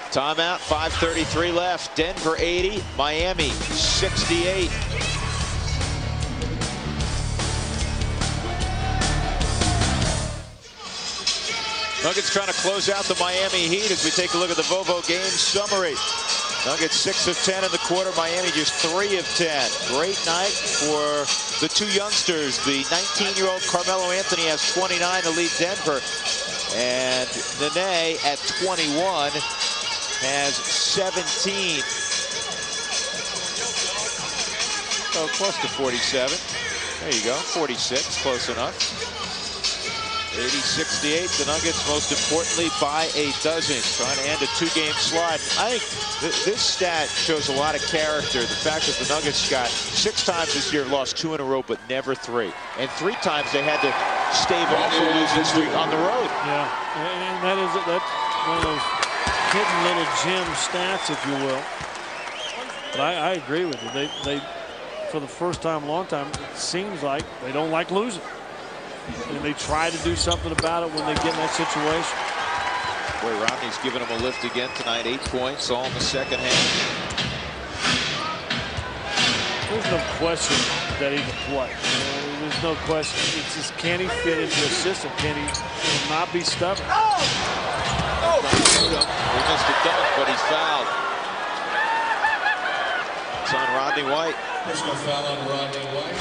Timeout, 5:33 left. Denver 80, Miami 68. Nuggets trying to close out the Miami Heat as we take a look at the Vovo game summary. Nuggets 6 of 10 in the quarter. Miami just 3 of 10. Great night for the 2 youngsters. The 19-year-old Carmelo Anthony has 29 to lead Denver. And Nene at 21 has 17. Oh, close to 47. There you go, 46, close enough. 80-68, the Nuggets, most importantly, by a dozen. Trying to end a 2-game slide. I think this stat shows a lot of character. The fact that the Nuggets got 6 times this year, lost 2 in a row, but never 3. And 3 times they had to stave off a losing streak on the road. Yeah, and that's one of those hidden little gem stats, if you will. But I agree with you. They, for the first time in a long time, it seems like they don't like losing. And they try to do something about it when they get in that situation. Boy, Rodney's giving them a lift again tonight. 8 points, all in the second half. There's no question that he can play. There's no question. It's just, can he fit into a system? Can he not be stubborn? He missed a dunk, but he's fouled. It's on Rodney White. Personal foul on Rodney White.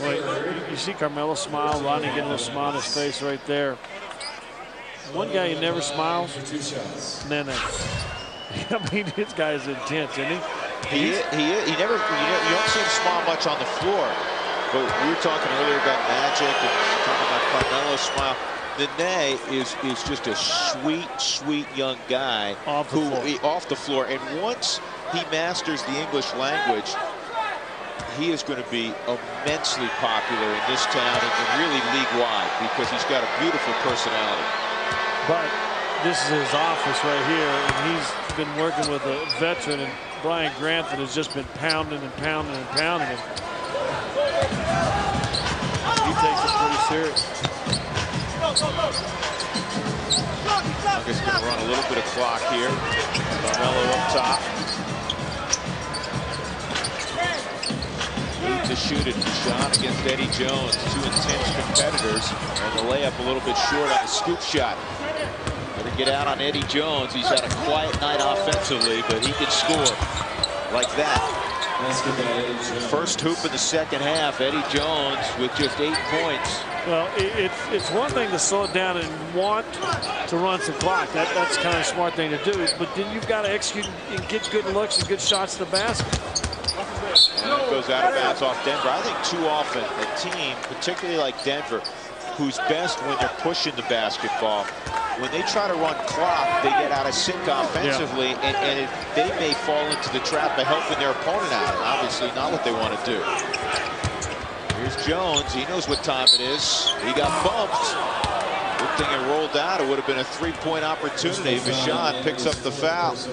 Well, you see Carmelo smile, Rodney getting a little smile on his face right there. One guy who never smiles, Nene. I mean, this guy is intense, isn't he? He never, you don't see him smile much on the floor. But we were talking earlier about Magic and talking about Carmelo's smile. Nene is just a sweet young guy off the floor. And once he masters the English language, he is going to be immensely popular in this town and really league-wide because he's got a beautiful personality. But this is his office right here, and he's been working with a veteran, and Brian Grantham has just been pounding and pounding and pounding him. He takes it pretty serious. Nuggets going to run a little bit of clock here. Melo up top. Need to shoot it. Shot against Eddie Jones. Two intense competitors, and the layup a little bit short on the scoop shot. Better get out on Eddie Jones. He's had a quiet night offensively, but he can score like that. First hoop in the second half, Eddie Jones with just 8 points. Well, it's one thing to slow it down and want to run some clock. That's kind of a smart thing to do. But then you've got to execute and get good looks and good shots to the basket. And it goes out of bounds off Denver. I think too often a team, particularly like Denver, who's best when they're pushing the basketball, when they try to run clock, they get out of sync offensively, and they may fall into the trap of helping their opponent out. And obviously not what they want to do. Here's Jones. He knows what time it is. He got bumped. Good thing it rolled out. It would have been a three-point opportunity. Vashon picks up the foul. So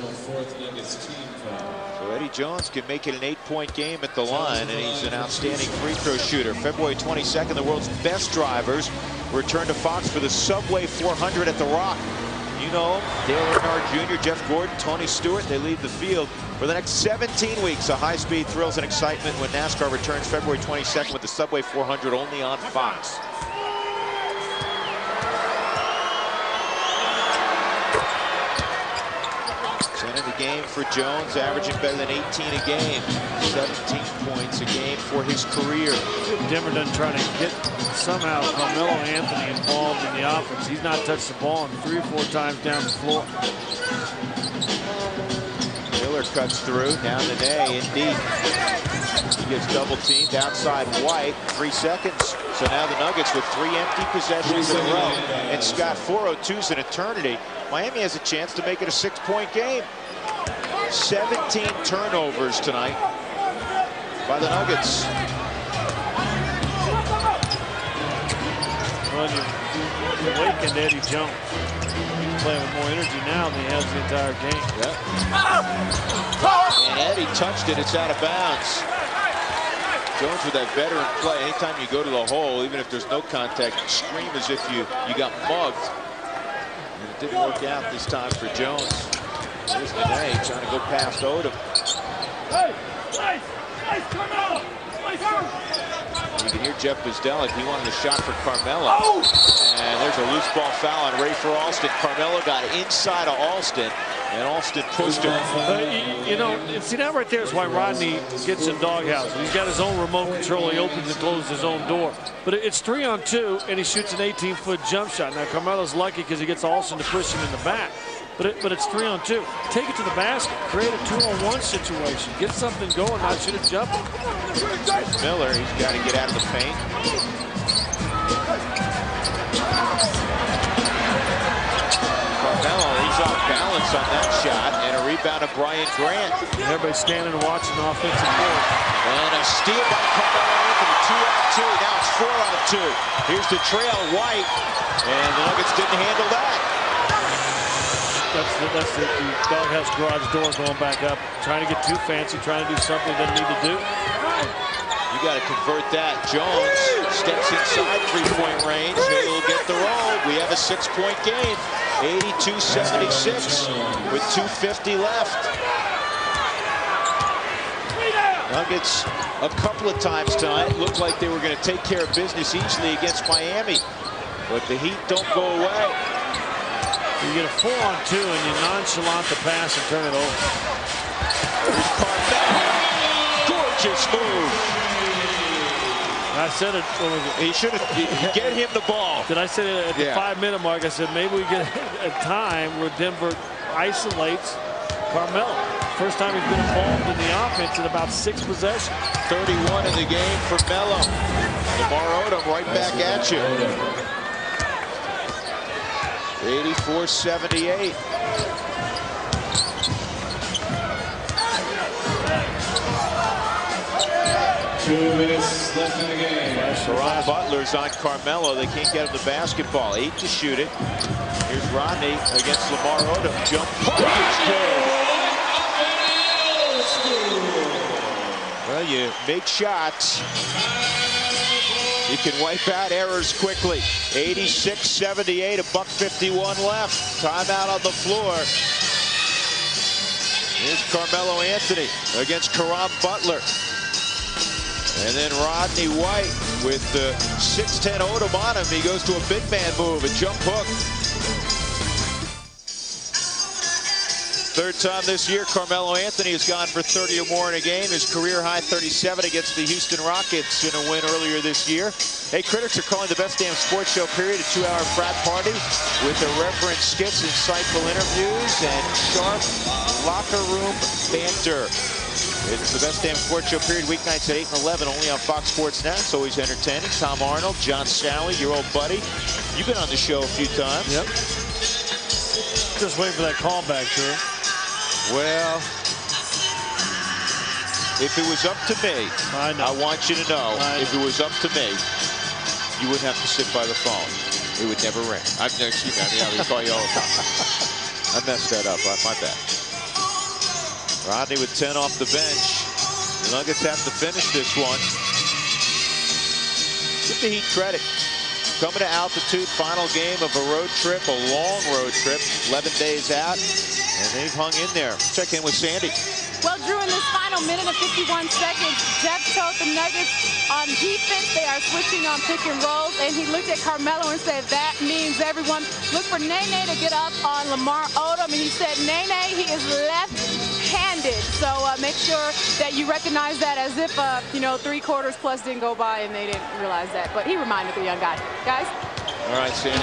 Eddie Jones can make it an 8-point game at the line, and he's an outstanding free throw shooter. February 22nd, the world's best drivers return to Fox for the Subway 400 at the Rock. You know, Dale Earnhardt Jr., Jeff Gordon, Tony Stewart, they leave the field for the next 17 weeks of high-speed thrills and excitement when NASCAR returns February 22nd with the Subway 400 only on Fox. Center the game for Jones, averaging better than 18 a game. 17 points a game for his career. Denver doesn't try to get somehow Carmelo Anthony involved in the offense. He's not touched the ball 3 or 4 times down the floor. Miller cuts through, down to Ney, indeed. He gets double teamed outside White, 3 seconds. So now the Nuggets with 3 empty possessions in a row. And Scott, 4:02's an eternity. Miami has a chance to make it a 6-point game. 17 turnovers tonight by the Nuggets. Well, you awakened Eddie Jones. He's playing with more energy now than he has the entire game. Yeah. And Eddie touched it. It's out of bounds. Jones with that veteran play. Anytime you go to the hole, even if there's no contact, you scream as if you got mugged. And it didn't work out this time for Jones. Here's Nene trying to go past Odom. You can hear Jeff Bzdelik. He wanted a shot for Carmelo. And there's a loose ball foul on Rafer Alston. Carmelo got inside of Alston, and Alston pushed him. You know, see, that right there is why Rodney gets in doghouse. He's got his own remote control. He opens and closes his own door. But it's 3-on-2, and he shoots an 18-foot jump shot. Now, Carmelo's lucky because he gets Alston to push him in the back. But it's 3-on-2. Take it to the basket. Create a 2-on-1 situation. Get something going, not shoot a jumper. Miller, he's got to get out of the paint. Carmelo, he's off balance on that shot, and a rebound of Brian Grant. Everybody's standing and watching the offensive board. And a steal by Carmelo Anthony, 2-on-2. Now it's 4-on-2. Here's the trail, White, and the Nuggets didn't handle that. That's the doghouse garage door going back up. Trying to get too fancy, trying to do something he doesn't need to do. You got to convert that. Jones steps inside 3-point range. He'll get the roll. We have a 6-point game. 82-76 with 2:50 left. Nuggets a couple of times tonight looked like they were going to take care of business easily against Miami. But the Heat don't go away. You get a 4-on-2 and you nonchalant the pass and turn it over. There's Carmelo. Gorgeous move. I said it. What was it? He should have get him the ball. Did I say it at the 5-minute mark? I said maybe we get a time where Denver isolates Carmelo. First time he's been involved in the offense in about 6 possessions. 31 in the game for Melo. Lamar Odom right back at you. 84-78. Two minutes left in the game. Ron Butler's on Carmelo. They can't get him the basketball. 8 to shoot it. Here's Rodney against Lamar Odom. Jump package good. Well, you make shots. You can wipe out errors quickly. 86-78, $1:51 left. Timeout on the floor. Here's Carmelo Anthony against Caron Butler. And then Rodney White with the 6'10" Odom on him. He goes to a big man move, a jump hook. Third time this year, Carmelo Anthony has gone for 30 or more in a game. His career high 37 against the Houston Rockets in a win earlier this year. Hey, critics are calling the Best Damn Sports Show period a 2-hour frat party with irreverent skits, insightful interviews, and sharp locker room banter. It's the Best Damn Sports Show period, weeknights at 8 and 11, only on Fox Sports Net. It's always entertaining. Tom Arnold, John Sally, your old buddy. You've been on the show a few times. Yep. Just waiting for that callback, sure. Well, if it was up to me, I want you to know, if it was up to me, you wouldn't have to sit by the phone. It would never ring. Excuse me, I would call you all the time. I messed that up. My bad. Rodney with 10 off the bench. The Nuggets have to finish this one. Give the Heat credit. Coming to altitude, final game of a road trip, a long road trip, 11 days out, and they've hung in there. Check in with Sandy. Well, Drew, in this final minute and 51 seconds, Jeff told the Nuggets on defense they are switching on pick and rolls, and he looked at Carmelo and said, that means everyone look for Nene to get up on Lamar Odom, and he said, Nene, he is left-handed, so make sure that you recognize that, as if, 3 quarters plus didn't go by and they didn't realize that, but he reminded the young guy. Guys? All right, Sandy,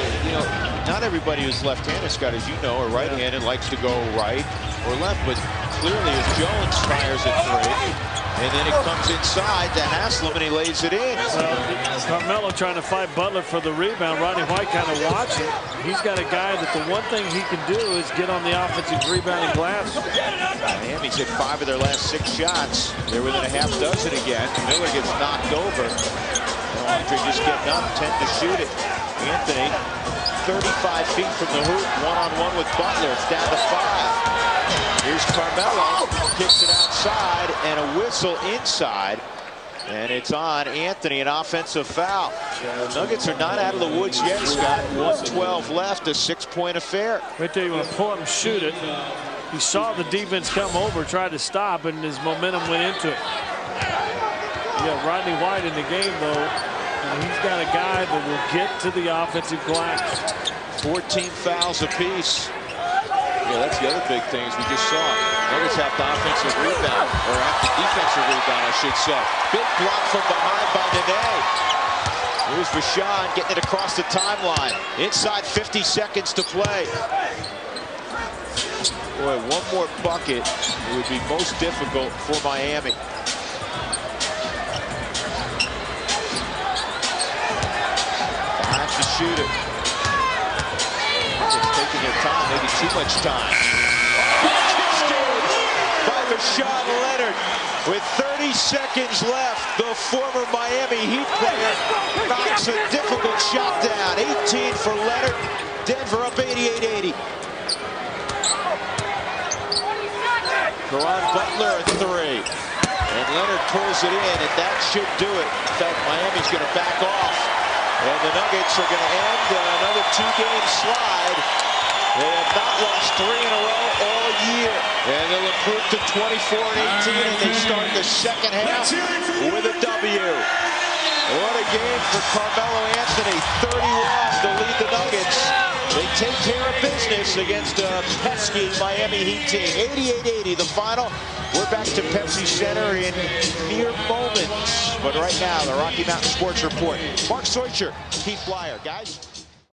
not everybody who's left-handed, Scott, as you know, or right-handed likes to go right or left, but clearly as Jones fires at 3, and then it comes inside to Haslam, and he lays it in. Carmelo trying to fight Butler for the rebound. Rodney White kind of watching. He's got a guy that the one thing he can do is get on the offensive rebounding glass. Miami's hit 5 of their last 6 shots. They're within a half dozen again. Miller gets knocked over. Andre just getting up, 10 to shoot it. Anthony, 35 feet from the hoop, one-on-one with Butler. It's down to 5. Here's Carmelo, kicks it outside, and a whistle inside. And it's on Anthony, an offensive foul. The Nuggets are not out of the woods yet, Scott. 1:12 left, a 6-point affair. Right there, you want to pull up and shoot it. He saw the defense come over, tried to stop, and his momentum went into it. Yeah, Rodney White in the game, though. And he's got a guy that will get to the offensive glass. 14 fouls apiece. Yeah, that's the other big thing we just saw. Nuggets have the offensive rebound, or have the defensive rebound, I should say. Big block from behind by Nene. Here's Rashawn getting it across the timeline. Inside 50 seconds to play. Boy, one more bucket, it would be most difficult for Miami. To shoot it. It's taking their time, maybe too much time. By Rashawn Leonard. With 30 seconds left, the former Miami Heat player knocks a difficult shot down. 18 for Leonard. Denver up 88-80. Caron Butler a 3. And Leonard pulls it in, and that should do it. In fact, Miami's going to back off. And the Nuggets are going to end another 2-game slide. They have not lost 3 in a row all year. And they'll improve to 24-18, and they start the second half with a W. What a game for Carmelo Anthony. 31 to lead the Nuggets They take care of business against a pesky Miami Heat team. 88-80 the final. We're back to Pepsi Center in mere moments. But right now, the Rocky Mountain Sports Report. Mark Soicher, Keith Blyer. Guys.